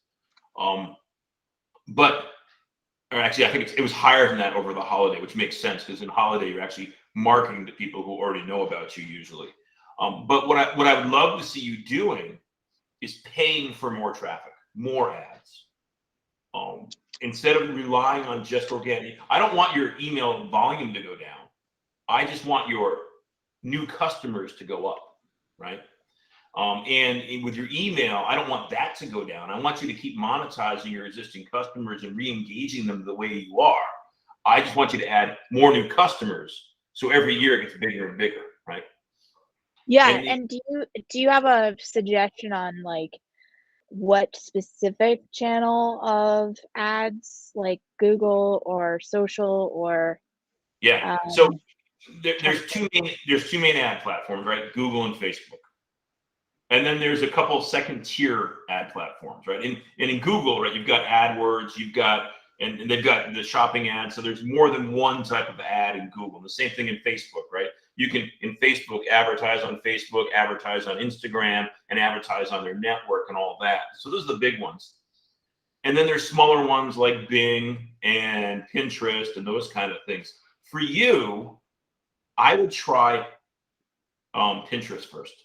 Or actually, I think it was higher than that over the holiday, which makes sense because in holiday you're actually marketing to people who already know about you usually. But what I would love to see you doing is paying for more traffic, more ads. Instead of relying on just organic. I don't want your email volume to go down. I just want your new customers to go up, right? And with your email, I don't want that to go down. I want you to keep monetizing your existing customers and re-engaging them the way you are. I just want you to add more new customers. So every year it gets bigger and bigger, right? Yeah. And do you have a suggestion on like what specific channel of ads, like Google or social or? So there's two main ad platforms, right? Google and Facebook. And then there's a couple second tier ad platforms, right? And in Google, right, you've got AdWords, and they've got the shopping ads. So there's more than one type of ad in Google. The same thing in Facebook, right? You can, in Facebook, advertise on Facebook, advertise on Instagram, and advertise on their network and all that. So those are the big ones. And then there's smaller ones like Bing and Pinterest and those kind of things. For you, I would try Pinterest first.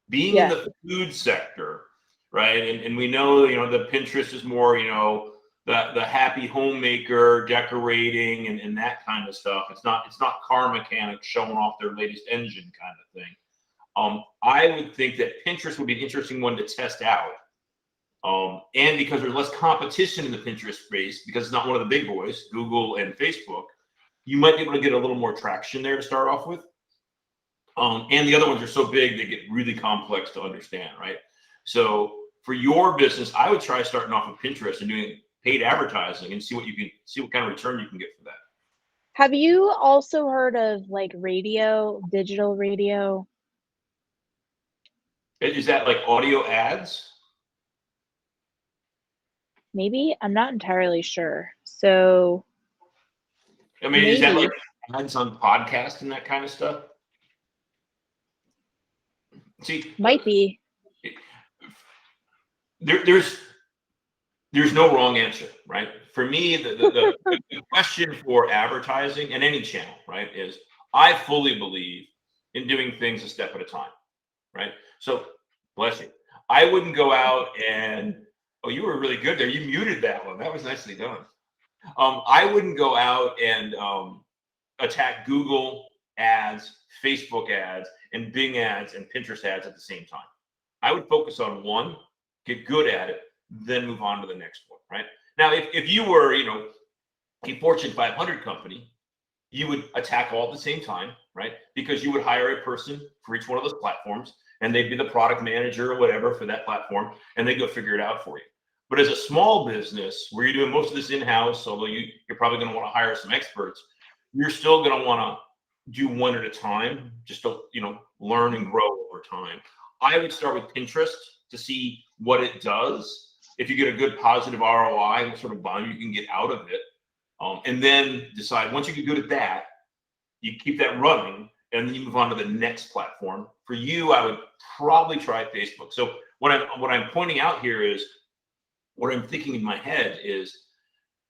Being in the food sector, right? And we know, the Pinterest is more, the happy homemaker decorating and that kind of stuff. It's not car mechanics showing off their latest engine kind of thing. I would think that Pinterest would be an interesting one to test out. And because there's less competition in the Pinterest space, because it's not one of the big boys, Google and Facebook, you might be able to get a little more traction there to start off with. And the other ones are so big, they get really complex to understand, right? So for your business, I would try starting off with Pinterest and doing paid advertising and see what kind of return you can get for that. Have you also heard of like radio, digital radio? Is that like audio ads? Maybe, I'm not entirely sure. So I mean, is that like ads on podcasts and that kind of stuff? See, might be. There's There's no wrong answer, right? For me, the question for advertising and any channel, right, is I fully believe in doing things a step at a time, right? So, bless you. I wouldn't go out and, oh, you were really good there. You muted that one. That was nicely done. I wouldn't go out and attack Google ads, Facebook ads, and Bing ads and Pinterest ads at the same time. I would focus on one, get good at it, then move on to the next one, right? Now, if you were, a Fortune 500 company, you would attack all at the same time, right? Because you would hire a person for each one of those platforms, and they'd be the product manager or whatever for that platform, and they go figure it out for you. But as a small business where you're doing most of this in-house, although you're probably going to want to hire some experts, you're still going to want to do one at a time, just to learn and grow over time. I would start with Pinterest to see what it does. If you get a good positive ROI, what sort of volume you can get out of it, and then decide once you get good at that, you keep that running, and then you move on to the next platform. For you, I would probably try Facebook. So what I'm pointing out here is what I'm thinking in my head is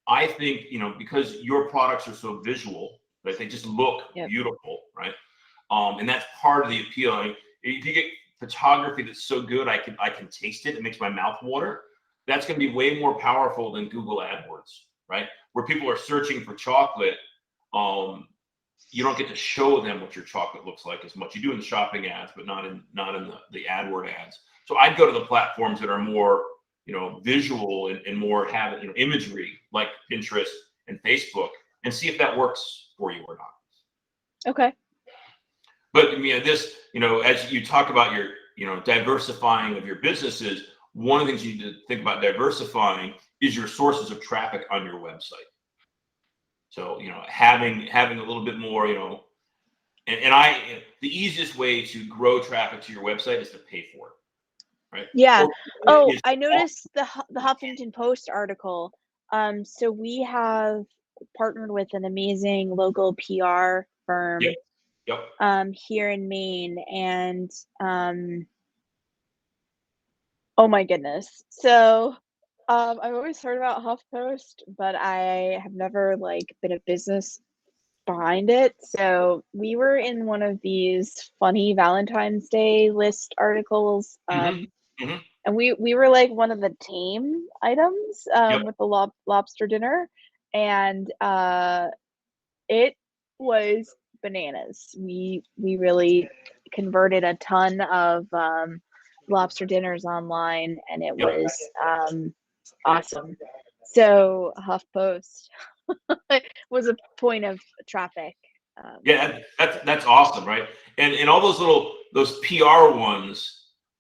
I think because your products are so visual, right? They just look beautiful, right? And that's part of the appeal. If you get photography that's so good, I can taste it. It makes my mouth water. That's going to be way more powerful than Google AdWords, right? Where people are searching for chocolate, you don't get to show them what your chocolate looks like as much. You do in the shopping ads, but not in the AdWord ads. So I'd go to the platforms that are more visual and more have imagery like Pinterest and Facebook, and see if that works for you or not. Okay. But this, as you talk about your, diversifying of your businesses, one of the things you need to think about diversifying is your sources of traffic on your website. So, having a little bit more, the easiest way to grow traffic to your website is to pay for it, right? Yeah. Oh, I noticed the Huffington Post article. So we have partnered with an amazing local PR firm here in Maine, and oh my goodness. So I've always heard about HuffPost, but I have never been a business behind it. So we were in one of these funny Valentine's Day list articles. And we were like one of the tame items with the lobster dinner, and it was bananas. We really converted a ton of lobster dinners online, and it was awesome. So HuffPost was a point of traffic. That's awesome, right? And all those PR ones,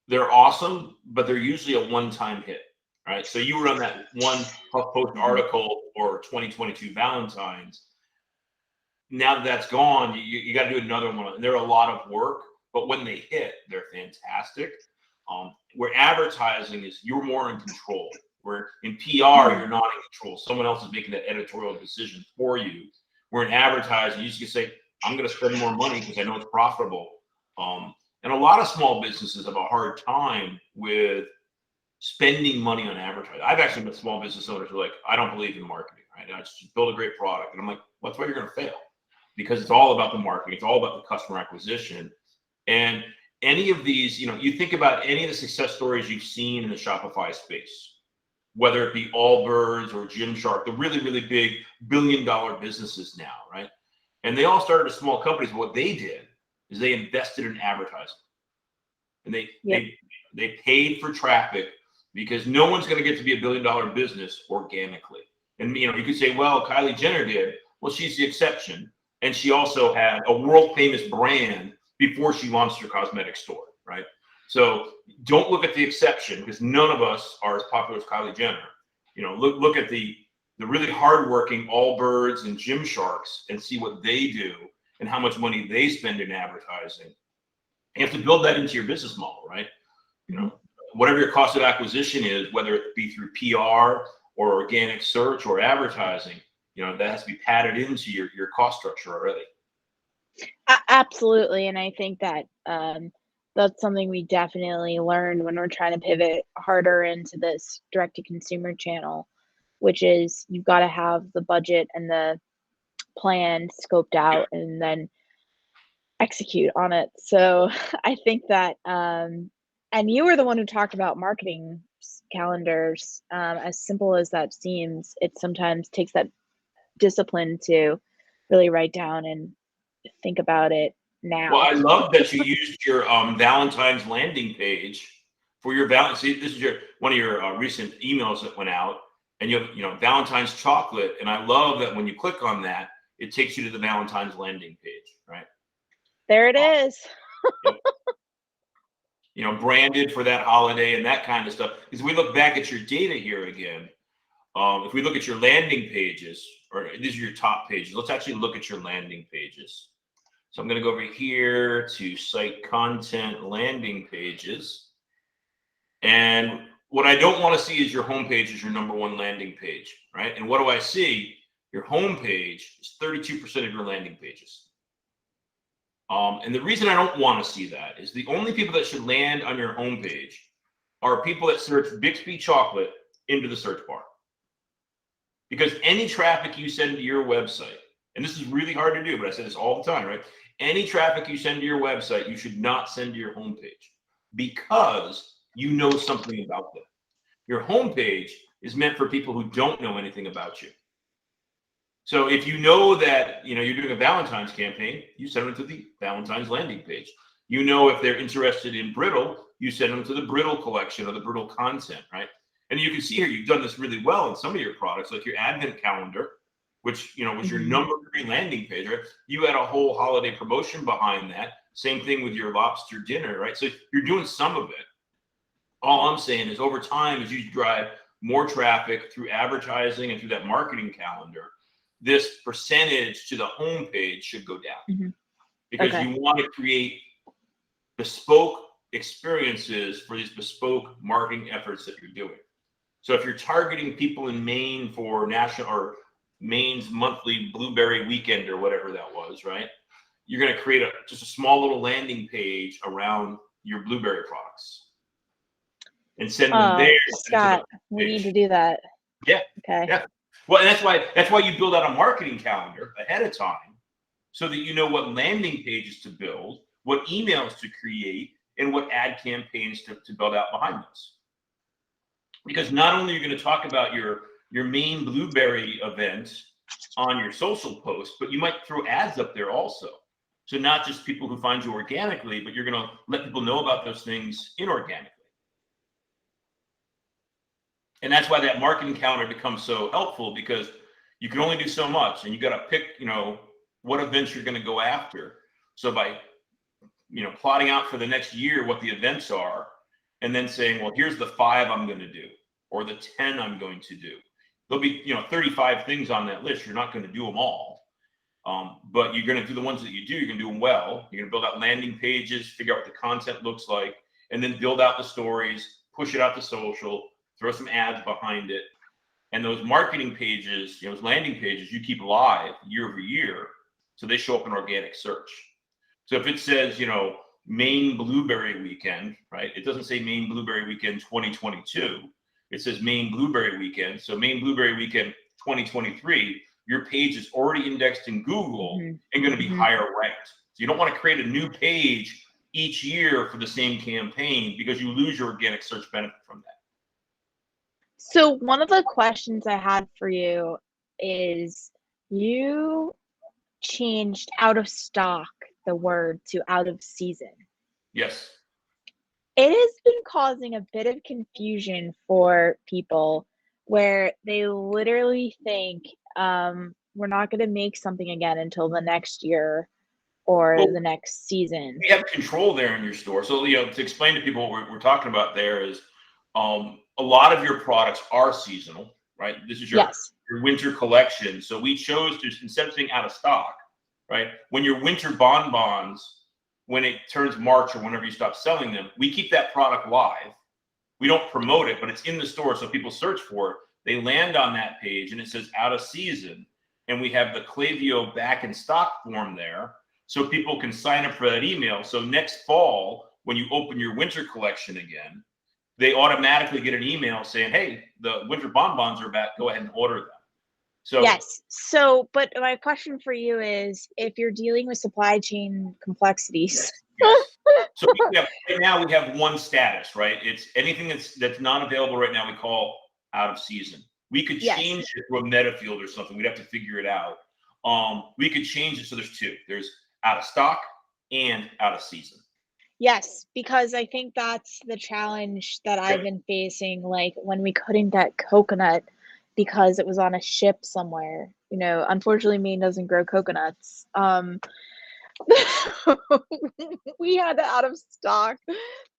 they're awesome, but they're usually a one-time hit, right? So you were on that one HuffPost article for 2022 Valentine's. Now that that's gone, you got to do another one. They're a lot of work, but when they hit, they're fantastic. Where advertising is, you're more in control. Where in PR, you're not in control. Someone else is making that editorial decision for you. Where in advertising, you just can say, I'm going to spend more money because I know it's profitable. And a lot of small businesses have a hard time with spending money on advertising. I've actually met small business owners who are like, I don't believe in marketing, right? I just build a great product. And I'm like, well, that's why you're going to fail, because it's all about the marketing. It's all about the customer acquisition. And any of these, you think about any of the success stories you've seen in the Shopify space, whether it be Allbirds or Gymshark, the really, really big billion-dollar businesses now, right? And they all started as small companies. But what they did is they invested in advertising, and they paid for traffic, because no one's going to get to be a billion-dollar business organically. And you could say, well, Kylie Jenner did. Well, she's the exception, and she also had a world-famous brand before she launched her cosmetic store, right? So don't look at the exception, because none of us are as popular as Kylie Jenner. Look at the really hardworking Allbirds and Gymsharks and see what they do and how much money they spend in advertising. You have to build that into your business model, right? Whatever your cost of acquisition is, whether it be through PR or organic search or advertising, that has to be padded into your cost structure already. Absolutely. And I think that That's something we definitely learned when we're trying to pivot harder into this direct to consumer channel, which is you've got to have the budget and the plan scoped out and then execute on it. So I think that, and you were the one who talked about marketing calendars. As simple as that seems, it sometimes takes that discipline to really write down and think about it Well, now. I love that you used your Valentine's landing page for your Valentine's. See, this is your one of your recent emails that went out, and you have Valentine's chocolate, and I love that when you click on that, it takes you to the Valentine's landing page, right? There it is. Yep. Branded for that holiday and that kind of stuff. Because we look back at your data here again. If we look at your landing pages, or these are your top pages, let's actually look at your landing pages. So I'm going to go over here to site content landing pages. And what I don't want to see is your homepage is your #1 landing page, right? And what do I see? Your homepage is 32% of your landing pages. And the reason I don't want to see that is the only people that should land on your homepage are people that search Bixby chocolate into the search bar. Because any traffic you send to your website, and this is really hard to do, but I say this all the time, right? Any traffic you send to your website, you should not send to your homepage because you know something about them. Your homepage is meant for people who don't know anything about you. So if you know that you're doing a Valentine's campaign, you send them to the Valentine's landing page. If they're interested in Brittle, you send them to the Brittle collection or the Brittle content, right? And you can see here you've done this really well in some of your products, like your advent calendar, which was your #3 landing page, right? You had a whole holiday promotion behind that. Same thing with your lobster dinner, right? So you're doing some of it. All I'm saying is over time, as you drive more traffic through advertising and through that marketing calendar, this percentage to the homepage should go down because you want to create bespoke experiences for these bespoke marketing efforts that you're doing. So if you're targeting people in Maine for national or Maine's monthly blueberry weekend or whatever that was, right? You're going to create just a small little landing page around your blueberry products and send them there. Scott, we need to do that. Yeah. Okay. Yeah. Well, and that's why you build out a marketing calendar ahead of time so that you know what landing pages to build, what emails to create, and what ad campaigns to build out behind those. Because not only are you going to talk about your Maine blueberry event on your social post, but you might throw ads up there also. So not just people who find you organically, but you're going to let people know about those things inorganically. And that's why that marketing calendar becomes so helpful because you can only do so much and you got to pick, what events you're going to go after. So by, plotting out for the next year what the events are and then saying, well, here's the 5 I'm going to do or the 10 I'm going to do. There'll be, 35 things on that list. You're not going to do them all. But you're going to do the ones that you do. You're going to do them well. You're going to build out landing pages, figure out what the content looks like, and then build out the stories, push it out to social, throw some ads behind it. And those marketing pages, those landing pages, you keep live year over year. So they show up in organic search. So if it says, Maine Blueberry Weekend, right? It doesn't say Maine Blueberry Weekend 2022. It says Maine Blueberry Weekend. So Maine Blueberry Weekend 2023, your page is already indexed in Google and going to be higher ranked. So you don't want to create a new page each year for the same campaign because you lose your organic search benefit from that. So one of the questions I had for you is you changed out of stock the word to out of season. Yes. It has been causing a bit of confusion for people where they literally think we're not going to make something again until the next year or the next season. We have control there in your store. So, to explain to people what we're talking about there is a lot of your products are seasonal, right? This is your winter collection. So we chose to, instead of saying out of stock, right? When your winter bonbons, when it turns March or whenever you stop selling them, we keep that product live. We don't promote it, but it's in the store. So people search for it. They land on that page and it says out of season. And we have the Klaviyo back in stock form there. So people can sign up for that email. So next fall, when you open your winter collection again, they automatically get an email saying, hey, the winter bonbons are back, go ahead and order them. So Yes. So, but my question for you is, if you're dealing with supply chain complexities. yes. So right now we have one status, right? It's anything that's not available right now we call out of season. We could change it to a meta field or something. We'd have to figure it out. We could change it so there's two. There's out of stock and out of season. Yes, because I think that's the challenge that I've been facing, like when we couldn't get coconut because it was on a ship somewhere. You know, unfortunately Maine doesn't grow coconuts. We had out of stock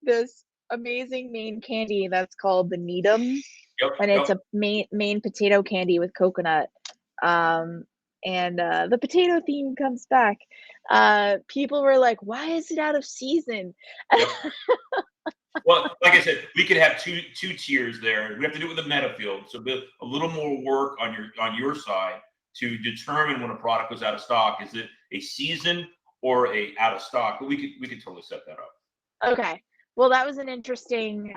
this amazing Maine candy that's called the Needham, and it's a Maine potato candy with coconut. And the potato theme comes back. People were like, why is it out of season? Well, like I said, we could have two tiers there. We have to do it with the meta field, so a little more work on your side to determine when a product goes out of stock. Is it a season or a out of stock? But we could totally set that up. Okay, well, that was an interesting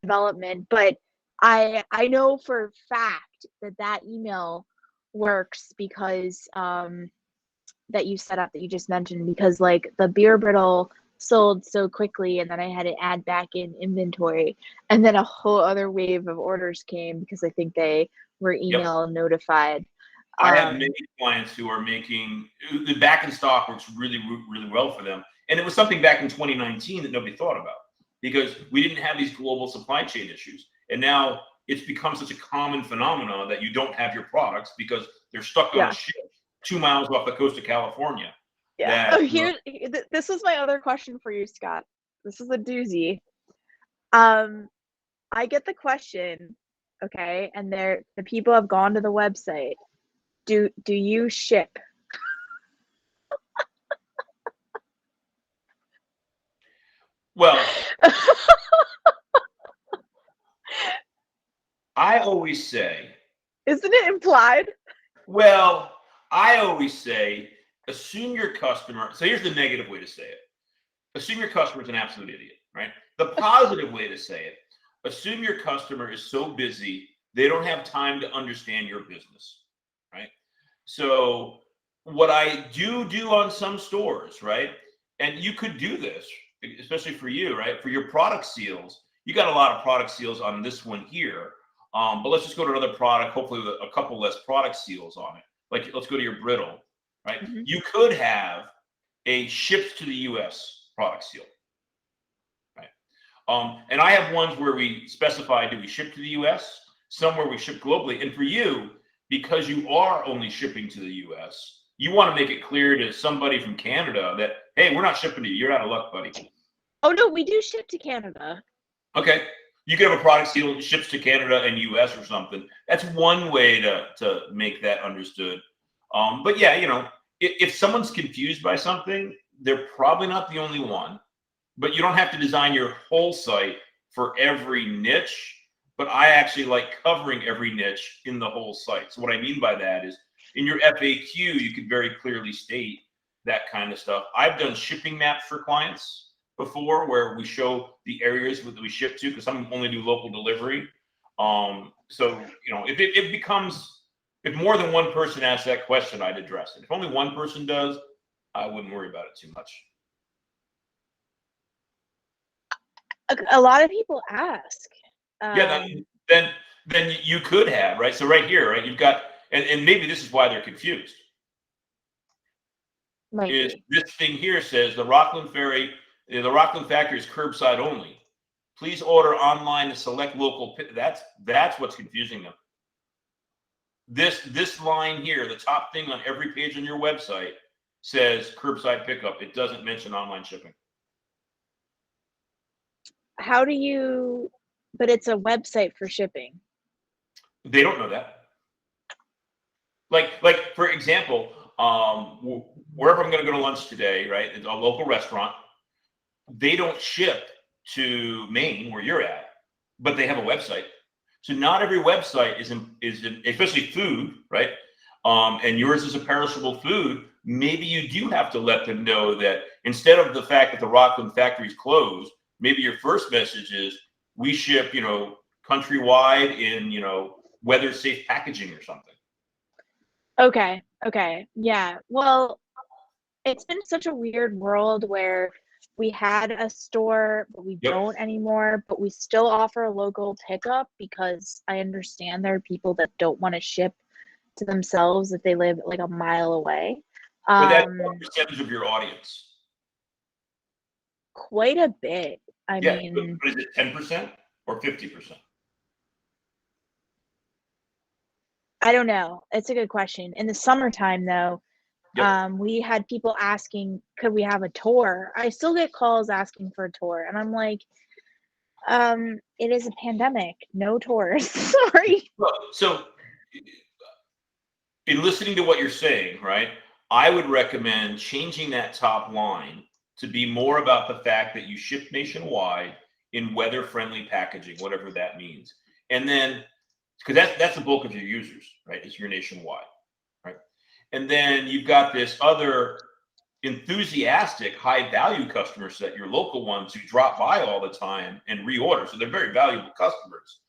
development, but I know for a fact that email works because that you set up, that you just mentioned, because like the beer brittle sold so quickly, and then I had to add back in inventory, and then a whole other wave of orders came because I think they were email notified. I have many clients who are making the back in stock works really, really well for them. And it was something back in 2019 that nobody thought about because we didn't have these global supply chain issues. And now it's become such a common phenomenon that you don't have your products because they're stuck on a ship 2 miles off the coast of California. Yeah. This is my other question for you, Scott. This is a doozy. I get the question, okay, and the people have gone to the website. Do you ship? Well, I always say, isn't it implied? Well, I always say, assume your customer. So here's the negative way to say it. Assume your customer is an absolute idiot, right? The positive way to say it, assume your customer is so busy, they don't have time to understand your business, right? So what I do on some stores, right? And you could do this, especially for you, right? For your product seals, you got a lot of product seals on this one here. But let's just go to another product, hopefully with a couple less product seals on it. Like let's go to your Brittle, right? Mm-hmm. You could have a ships to the US product seal, right? And I have ones where we specify, do we ship to the US? Some where we ship globally. And for you, because you are only shipping to the US, you want to make it clear to somebody from Canada that, hey, we're not shipping to you. You're out of luck, buddy. Oh, no, we do ship to Canada. Okay. You could have a product seal that ships to Canada and US or something. That's one way to make that understood. But yeah, you know, if someone's confused by something, they're probably not the only one. But you don't have to design your whole site for every niche. But I actually like covering every niche in the whole site. So what I mean by that is in your FAQ, you could very clearly state that kind of stuff. I've done shipping maps for clients before where we show the areas that we ship to because some only do local delivery. So, you know, if more than one person asks that question, I'd address it. If only one person does, I wouldn't worry about it too much. A lot of people ask. Yeah, then you could have, right? So right here, right, you've got, and maybe this is why they're confused. Is this thing here says the Rockland Factory is curbside only. Please order online to select local. That's what's confusing them. This line here, the top thing on every page on your website says curbside pickup. It doesn't mention online shipping. How do you? But it's a website for shipping. They don't know that. Like for example, wherever I'm going to go to lunch today, right? It's a local restaurant. They don't ship to Maine where you're at, but they have a website. So not every website is especially food, right? And yours is a perishable food. maybe you do have to let them know that instead of the fact that the Rockland factory is closed, maybe your first message is we ship, countrywide in, weather safe packaging or something. Okay. Yeah. Well, it's been such a weird world where we had a store, but we Yep. don't anymore, but we still offer a local pickup because I understand there are people that don't want to ship to themselves if they live like a mile away. But that's what percentage of your audience? Quite a bit. I Yeah, mean, but is it 10% or 50%? I don't know. It's a good question. In the summertime, though, Yep. we had people asking, could we have a tour? I still get calls asking for a tour, and I'm like, it is a pandemic. No tours. Sorry. Well, so in listening to what you're saying, right, I would recommend changing that top line to be more about the fact that you ship nationwide in weather-friendly packaging, whatever that means. And then, because that's the bulk of your users, right? Is you're nationwide, right? And then you've got this other enthusiastic, high-value customer set, your local ones who drop by all the time and reorder. So they're very valuable customers.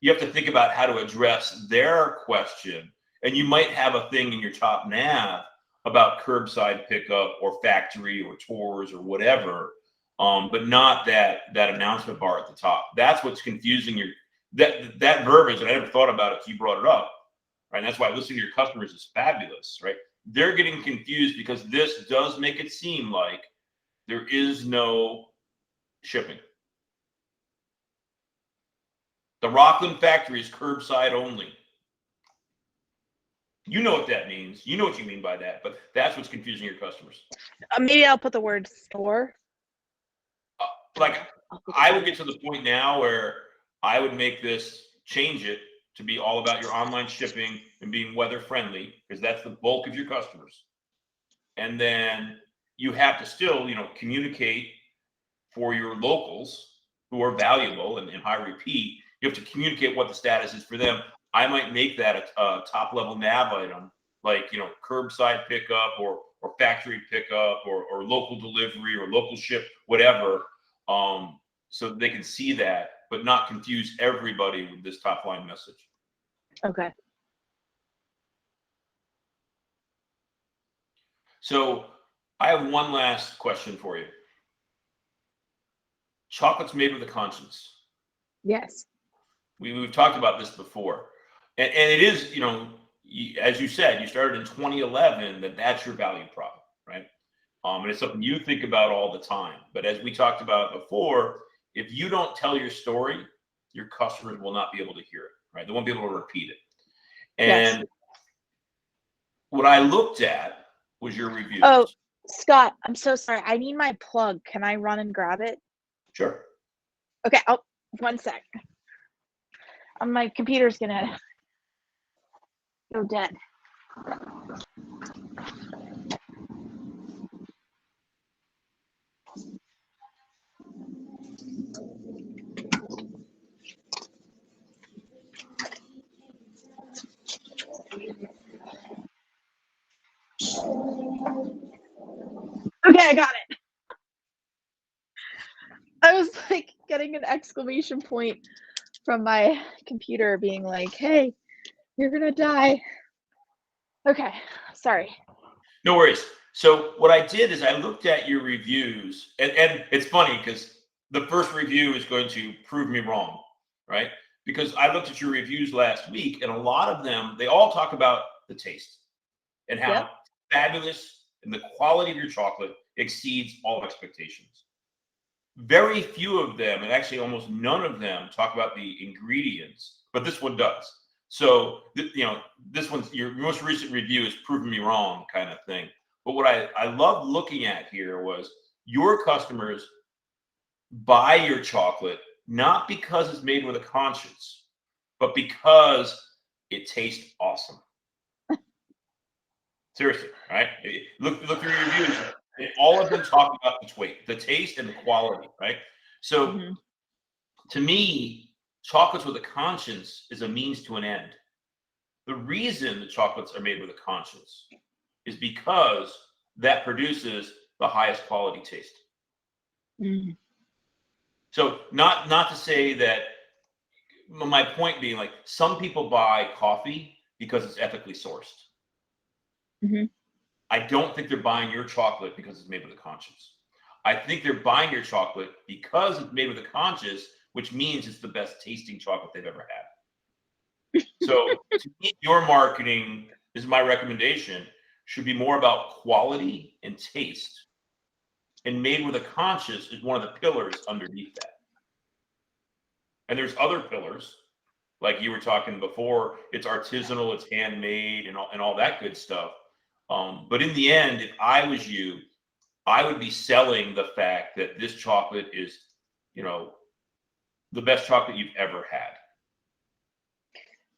You have to think about how to address their question. And you might have a thing in your top nav about curbside pickup or factory or tours or whatever, but not that announcement bar at the top. That's what's confusing that verbiage. And I never thought about it until you brought it up, right? And that's why listening to your customers is fabulous, right? They're getting confused because this does make it seem like there is no shipping. The Rockland factory is curbside only. You know what that means. You know what you mean by that, but that's what's confusing your customers. Maybe I'll put the word store. I would get to the point now where I would change it to be all about your online shipping and being weather friendly, because that's the bulk of your customers. And then you have to still, communicate for your locals who are valuable and high repeat. You have to communicate what the status is for them. I might make that a top level nav item, like, curbside pickup or factory pickup or local delivery or local ship, whatever, so they can see that, but not confuse everybody with this top line message. Okay. So I have one last question for you. Chocolate's made with a conscience. Yes. We've talked about this before. And it is, as you said, you started in 2011, that's your value prop, right? And it's something you think about all the time. But as we talked about before, if you don't tell your story, your customers will not be able to hear it, right? They won't be able to repeat it. And what I looked at was your reviews. Oh, Scott, I'm so sorry. I need my plug. Can I run and grab it? Sure. Okay. Oh, 1 sec. My computer's gonna go dead. Okay, I got it. I was like getting an exclamation point from my computer being like, hey, you're gonna die. Okay, sorry. No worries. So what I did is I looked at your reviews, and it's funny because the first review is going to prove me wrong, right? Because I looked at your reviews last week, and a lot of them, they all talk about the taste and how fabulous and the quality of your chocolate exceeds all expectations. Very few of them, and actually almost none of them, talk about the ingredients, but this one does. So, this one's your most recent review is proving me wrong kind of thing. But what I loved looking at here was your customers buy your chocolate not because it's made with a conscience, but because it tastes awesome. Seriously, right? Look through your reviews. All of them talk about the taste and the quality, right? So to me, chocolates with a conscience is a means to an end. The reason the chocolates are made with a conscience is because that produces the highest quality taste. Mm-hmm. So not to say that, my point being, like, some people buy coffee because it's ethically sourced. Mm-hmm. I don't think they're buying your chocolate because it's made with a conscience. I think they're buying your chocolate because it's made with a conscience, which means it's the best tasting chocolate they've ever had. So to me, your marketing, is my recommendation, should be more about quality and taste. And made with a conscience is one of the pillars underneath that. And there's other pillars, like you were talking before. It's artisanal, it's handmade, and all that good stuff. But in the end, if I was you, I would be selling the fact that this chocolate is, the best chocolate you've ever had.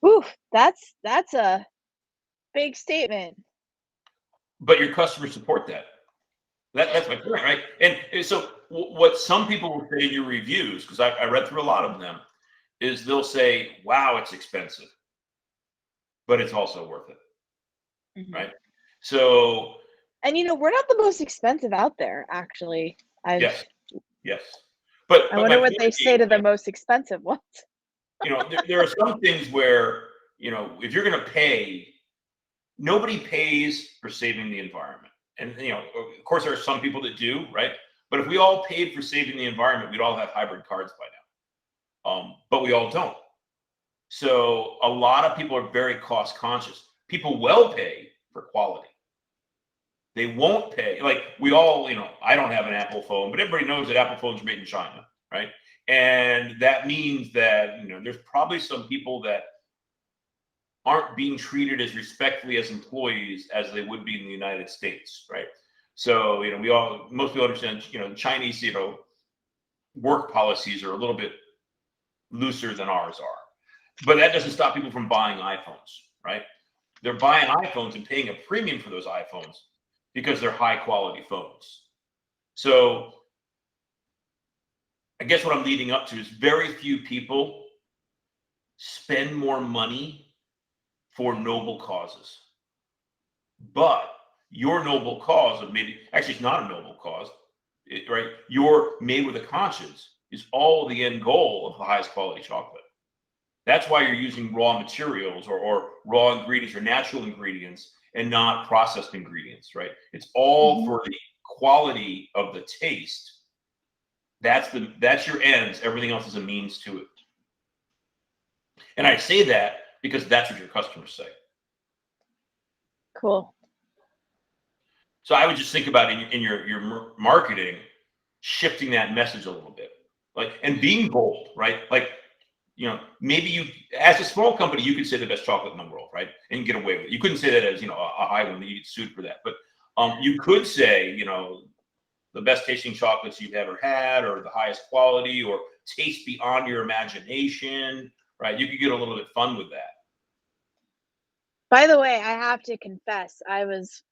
Ooh, that's a big statement. But your customers support that. That's my point, right? And so what some people will say in your reviews, because I read through a lot of them, is they'll say, wow, it's expensive, but it's also worth it. Mm-hmm. Right? So, and we're not the most expensive out there, actually. yes. But I wonder what they say to the like, most expensive ones. There are some things where, if you're going to pay, nobody pays for saving the environment. And, of course, there are some people that do, right? But if we all paid for saving the environment, we'd all have hybrid cars by now. But we all don't. So a lot of people are very cost conscious. People will pay for quality. They won't pay. Like, we all, I don't have an Apple phone, but everybody knows that Apple phones are made in China, right? And that means that, there's probably some people that aren't being treated as respectfully as employees as they would be in the United States, right? So, most people understand, Chinese, work policies are a little bit looser than ours are. But that doesn't stop people from buying iPhones, right? They're buying iPhones and paying a premium for those iPhones because they're high quality phones. So I guess what I'm leading up to is very few people spend more money for noble causes. But your noble cause of actually, it's not a noble cause, right? Your made with a conscience is all the end goal of the highest quality chocolate. That's why you're using raw materials or raw ingredients or natural ingredients and not processed ingredients, right? It's all for the quality of the taste. That's your ends. Everything else is a means to it. And I say that because that's what your customers say. Cool. So I would just think about in your marketing, shifting that message a little bit, and being bold, right? Maybe you, as a small company, you could say the best chocolate in the world, right? And get away with it. You couldn't say that as, a high one that you get sued for that. But you could say, the best tasting chocolates you've ever had, or the highest quality, or taste beyond your imagination, right? You could get a little bit fun with that. By the way, I have to confess, I was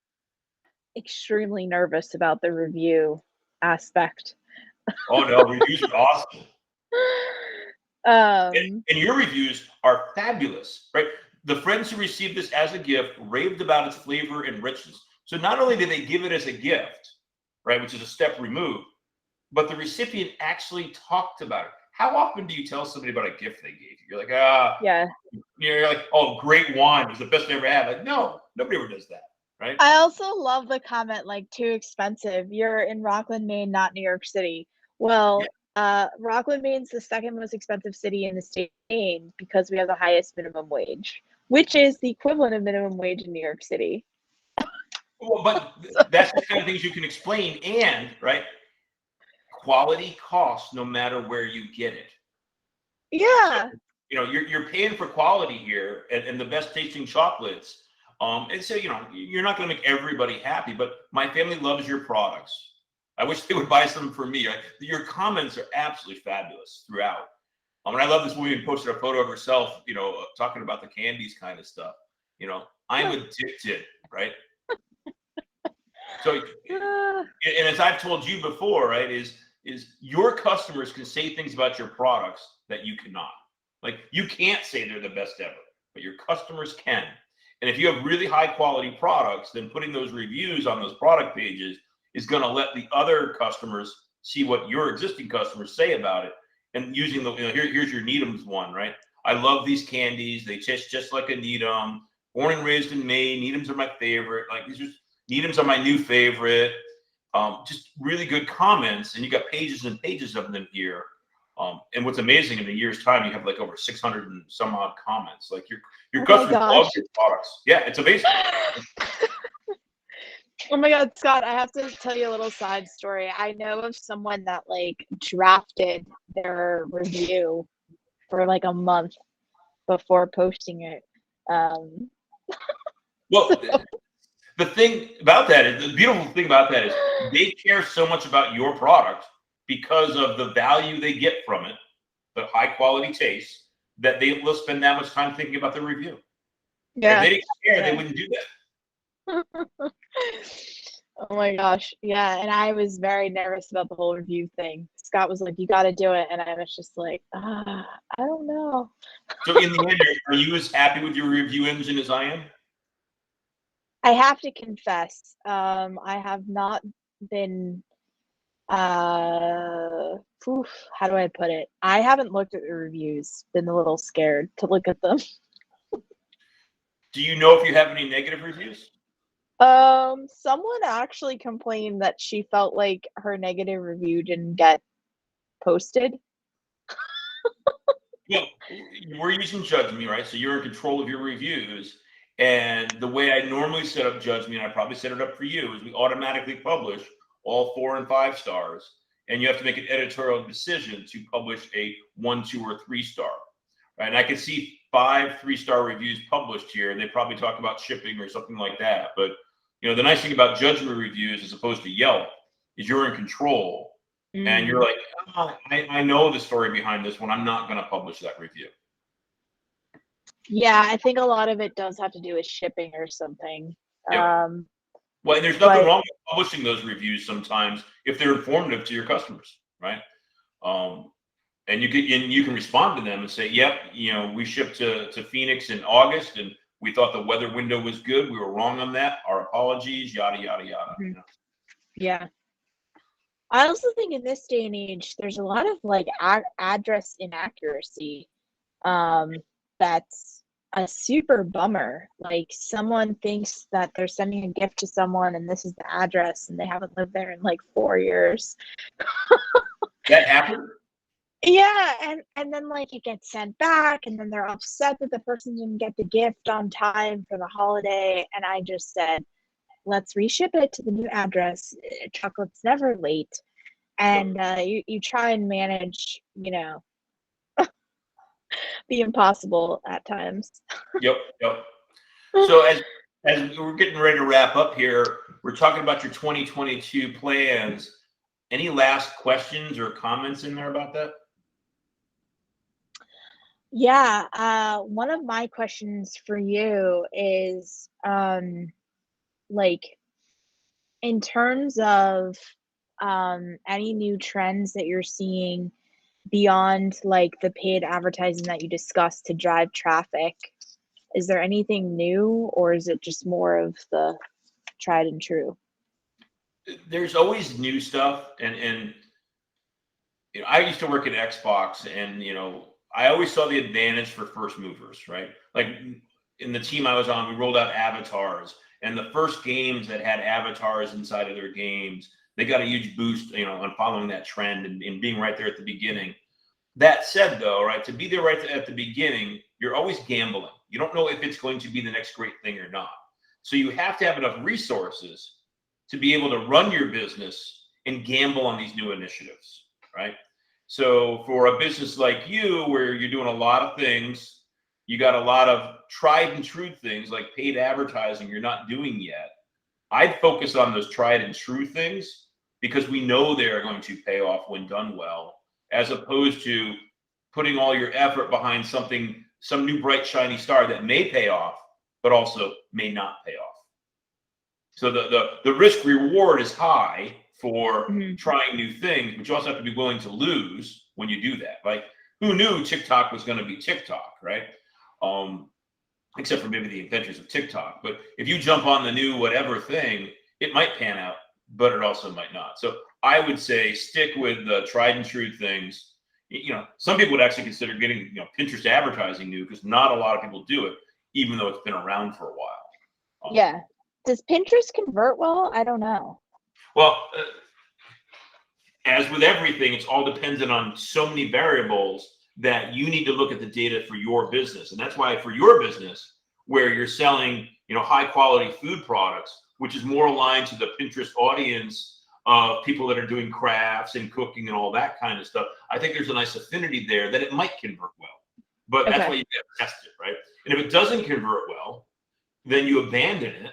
extremely nervous about the review aspect. Oh no, reviews are awesome. And your reviews are fabulous, right? The friends who received this as a gift raved about its flavor and richness. So not only did they give it as a gift, right, which is a step removed, but the recipient actually talked about it. How often do you tell somebody about a gift they gave you? You're like, yeah. You're like, oh, great wine, it was the best I ever had. Like, no, nobody ever does that, right? I also love the comment, like, too expensive. You're in Rockland, Maine, not New York City. Well, Rockland, Maine's the second most expensive city in the state of Maine because we have the highest minimum wage, which is the equivalent of minimum wage in New York City. Well, but that's the kind of things you can explain, and right, quality costs no matter where you get it. Yeah. So, you're paying for quality here and the best tasting chocolates. And so, you're not going to make everybody happy, but my family loves your products. I wish they would buy some for me. Your comments are absolutely fabulous throughout. And I love this woman posted a photo of herself, talking about the candies kind of stuff. I'm addicted, right? So, and as I've told you before, right, is your customers can say things about your products that you cannot. Like, you can't say they're the best ever, but your customers can. And if you have really high quality products, then putting those reviews on those product pages is going to let the other customers see what your existing customers say about it. And using the, here's your Needham's one, right? I love these candies. They taste just like a Needham. Born and raised in Maine. Needham's are my favorite. Like Needham's are my new favorite. Just really good comments, and you got pages and pages of them here. And what's amazing, in a year's time, you have like over 600 and some odd comments. Like your customers love your products. Yeah, it's amazing. Oh my God, Scott, I have to tell you a little side story. I know of someone that like drafted their review for like a month before posting it. Well, the thing about that is, the beautiful thing about that is they care so much about your product because of the value they get from it, the high quality taste, that they will spend that much time thinking about the review. Yeah. If they didn't care, they wouldn't do that. Oh my gosh. Yeah. And I was very nervous about the whole review thing. Scott was like, you got to do it. And I was just like, I don't know. So in the end, are you as happy with your review engine as I am? I have to confess, I have not been, how do I put it? I haven't looked at the reviews, been a little scared to look at them. Do you know if you have any negative reviews? Someone actually complained that she felt like her negative review didn't get posted. Yeah, we're using JudgeMe, right? So you're in control of your reviews. And the way I normally set up JudgeMe, and I probably set it up for you, is we automatically publish all 4 and 5 stars. And you have to make an editorial decision to publish a 1, 2, or 3 star. Right? And I can see 5 3-star reviews published here. They probably talk about shipping or something like that. But the nice thing about JudgeMe reviews, as opposed to Yelp, is you're in control. And you're like, I know the story behind this one. I'm not going to publish that review. Yeah, I think a lot of it does have to do with shipping or something. Yep. Well, and there's nothing wrong with publishing those reviews sometimes if they're informative to your customers, right? And you can respond to them and say, yep, we shipped to Phoenix in August, and we thought the weather window was good. We were wrong on that. Our apologies, yada, yada, yada. Mm-hmm. Yeah. I also think in this day and age, there's a lot of like address inaccuracy. That's a super bummer. Like someone thinks that they're sending a gift to someone and this is the address and they haven't lived there in like 4 years. That happened? Yeah, and then like it gets sent back and then they're upset that the person didn't get the gift on time for the holiday. And I just said, let's reship it to the new address. Chocolate's never late. And you try and manage, the impossible at times. Yep. So as we're getting ready to wrap up here, we're talking about your 2022 plans. Any last questions or comments in there about that? Yeah, one of my questions for you is like in terms of any new trends that you're seeing beyond like the paid advertising that you discussed to drive traffic, is there anything new or is it just more of the tried and true? There's always new stuff, and I used to work at Xbox, and I always saw the advantage for first movers, right? Like in the team I was on, we rolled out avatars, and the first games that had avatars inside of their games, they got a huge boost, on following that trend and being right there at the beginning. That said, though, right, to be there right at the beginning, you're always gambling. You don't know if it's going to be the next great thing or not. So you have to have enough resources to be able to run your business and gamble on these new initiatives, right? So for a business like you, where you're doing a lot of things, you got a lot of tried and true things like paid advertising you're not doing yet. I'd focus on those tried and true things because we know they're going to pay off when done well, as opposed to putting all your effort behind something, some new bright shiny star that may pay off, but also may not pay off. So the risk reward is high for trying new things, but you also have to be willing to lose when you do that. Like, who knew TikTok was going to be TikTok, right? except for maybe the inventors of TikTok. But if you jump on the new whatever thing, it might pan out, but it also might not. So I would say stick with the tried and true things. Some people would actually consider getting Pinterest advertising new, because not a lot of people do it, even though it's been around for a while. Yeah. Does Pinterest convert well? I don't know. Well, as with everything, it's all dependent on so many variables that you need to look at the data for your business. And that's why for your business, where you're selling, high quality food products, which is more aligned to the Pinterest audience of people that are doing crafts and cooking and all that kind of stuff, I think there's a nice affinity there that it might convert well. But that's why you got to test it, right? And if it doesn't convert well, then you abandon it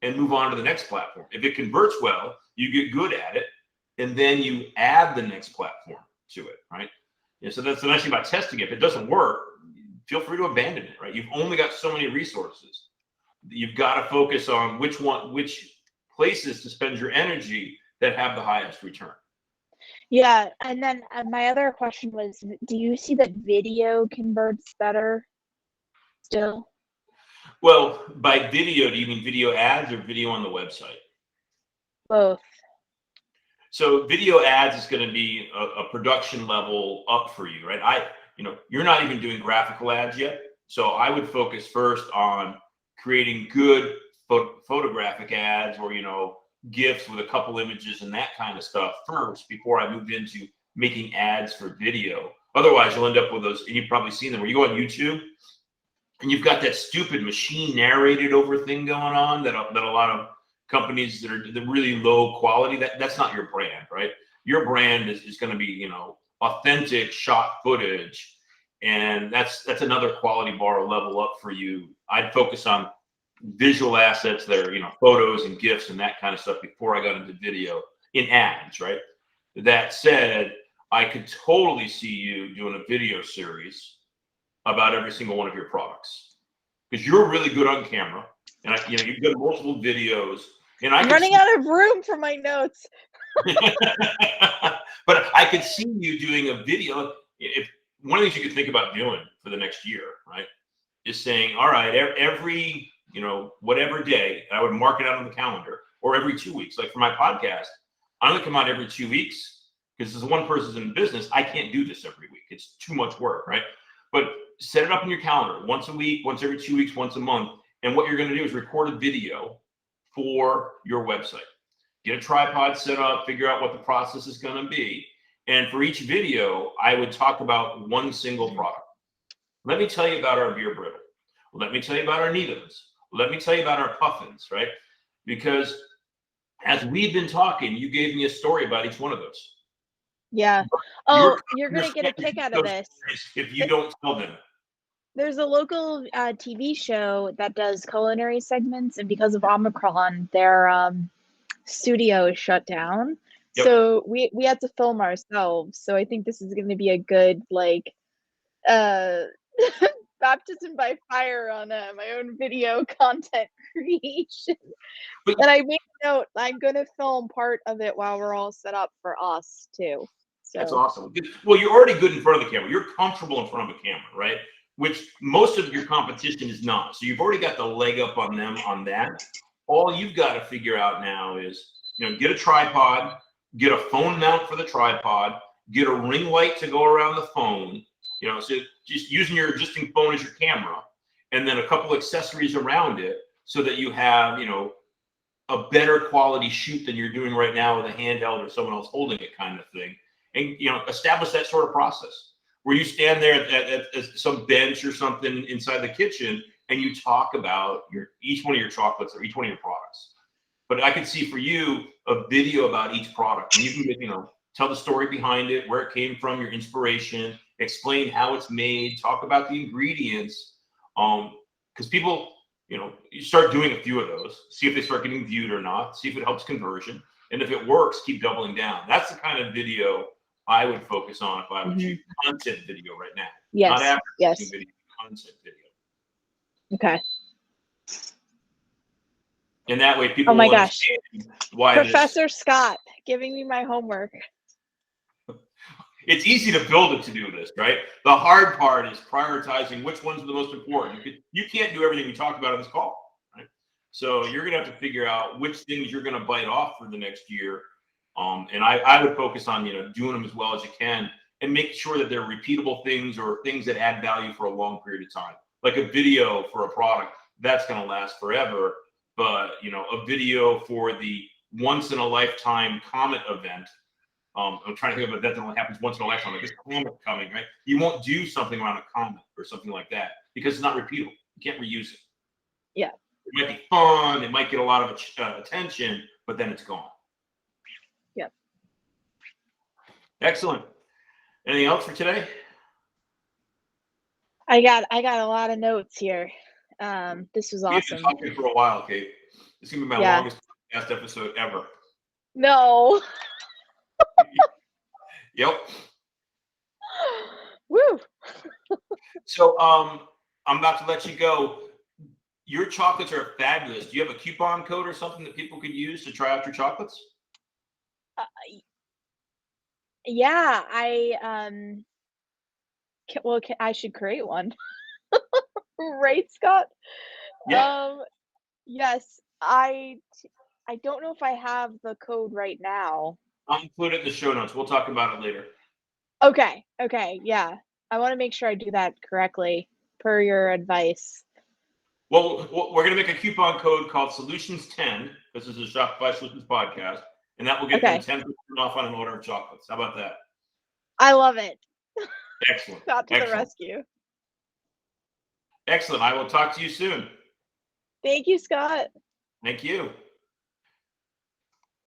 and move on to the next platform. If it converts well, you get good at it, and then you add the next platform to it, right? So that's the nice thing about testing it. If it doesn't work, feel free to abandon it, right? You've only got so many resources. You've got to focus on which places to spend your energy that have the highest return. Yeah, and then my other question was, do you see that video converts better still? Well, by video, do you mean video ads or video on the website? Both. So video ads is going to be a production level up for you, right? You're not even doing graphical ads yet. So I would focus first on creating good photographic ads, or, GIFs with a couple images and that kind of stuff first, before I moved into making ads for video. Otherwise, you'll end up with those, and you've probably seen them, where you go on YouTube and you've got that stupid machine narrated over thing going on that a lot of companies that are really low quality, that's not your brand, right? Your brand is going to be, authentic shot footage, and that's another quality bar level up for you. I'd focus on visual assets that are, photos and GIFs and that kind of stuff before I got into video in ads, right? That said, I could totally see you doing a video series about every single one of your products, because you're really good on camera, and you've got multiple videos. And I'm running out of room for my notes. But I could see you doing a video. If one of the things you could think about doing for the next year, right, is saying, all right, every whatever day, I would mark it out on the calendar, or every 2 weeks. Like for my podcast, I'm going to come out every 2 weeks, because as one person's in business, I can't do this every week. It's too much work, right? But set it up in your calendar once a week, once every 2 weeks, once a month. And what you're going to do is record a video for your website. Get a tripod set up, figure out what the process is going to be. And for each video, I would talk about one single product. Let me tell you about our beer brittle. Let me tell you about our needles. Let me tell you about our puffins, right? Because as we've been talking, you gave me a story about each one of those. Yeah. Oh, you're going to get a kick out of this if you don't tell them. There's a local TV show that does culinary segments, and because of Omicron, their studio is shut down. Yep. So we had to film ourselves. So I think this is going to be a good baptism by fire on my own video content creation. And I made a note, I'm going to film part of it while we're all set up for us too. So that's awesome. Well, you're already good in front of the camera. You're comfortable in front of a camera, right? Which most of your competition is not. So you've already got the leg up on them on that. All you've got to figure out now is, get a tripod, get a phone mount for the tripod, get a ring light to go around the phone, so just using your existing phone as your camera, and then a couple accessories around it, so that you have, a better quality shoot than you're doing right now with a handheld or someone else holding it kind of thing. And, establish that sort of process where you stand there at some bench or something inside the kitchen, and you talk about each one of your chocolates or each one of your products. But I could see for you a video about each product, and you can, tell the story behind it, where it came from, your inspiration, explain how it's made, talk about the ingredients. Because people, you start doing a few of those, see if they start getting viewed or not, see if it helps conversion. And if it works, keep doubling down. That's the kind of video I would focus on if I would shoot content video right now. Yes. Not advertising video, content video. Okay. And that way people will understand why Professor Scott giving me my homework. It's easy to build a to-do list, right? The hard part is prioritizing which ones are the most important. You can't do everything we talked about on this call, right? So you're going to have to figure out which things you're going to bite off for the next year. And I would focus on, doing them as well as you can and make sure that they're repeatable things or things that add value for a long period of time. Like a video for a product, that's going to last forever. But, a video for the once in a lifetime comet event, I'm trying to think of an event that only happens once in a lifetime, like this comet coming, right? You won't do something around a comet or something like that because it's not repeatable. You can't reuse it. Yeah. It might be fun. It might get a lot of attention, but then it's gone. Yep. Excellent. Anything else for today? I got a lot of notes here. This was We've been awesome. talking for a while, Kate. This is gonna be my longest podcast episode ever. No. Yep. Woo. So I'm about to let you go. Your chocolates are fabulous. Do you have a coupon code or something that people could use to try out your chocolates? Yeah, I should create one. Right, Scott? Yeah. Yes, I don't know if I have the code right now. I'll include it in the show notes. We'll talk about it later. Okay, yeah. I want to make sure I do that correctly per your advice. Well, we're going to make a coupon code called Solutions10. This is a Shopify Solutions podcast, and that will get them 10% off on an order of chocolates. How about that? I love it. Excellent. Scott to the rescue. Excellent. I will talk to you soon. Thank you, Scott. Thank you.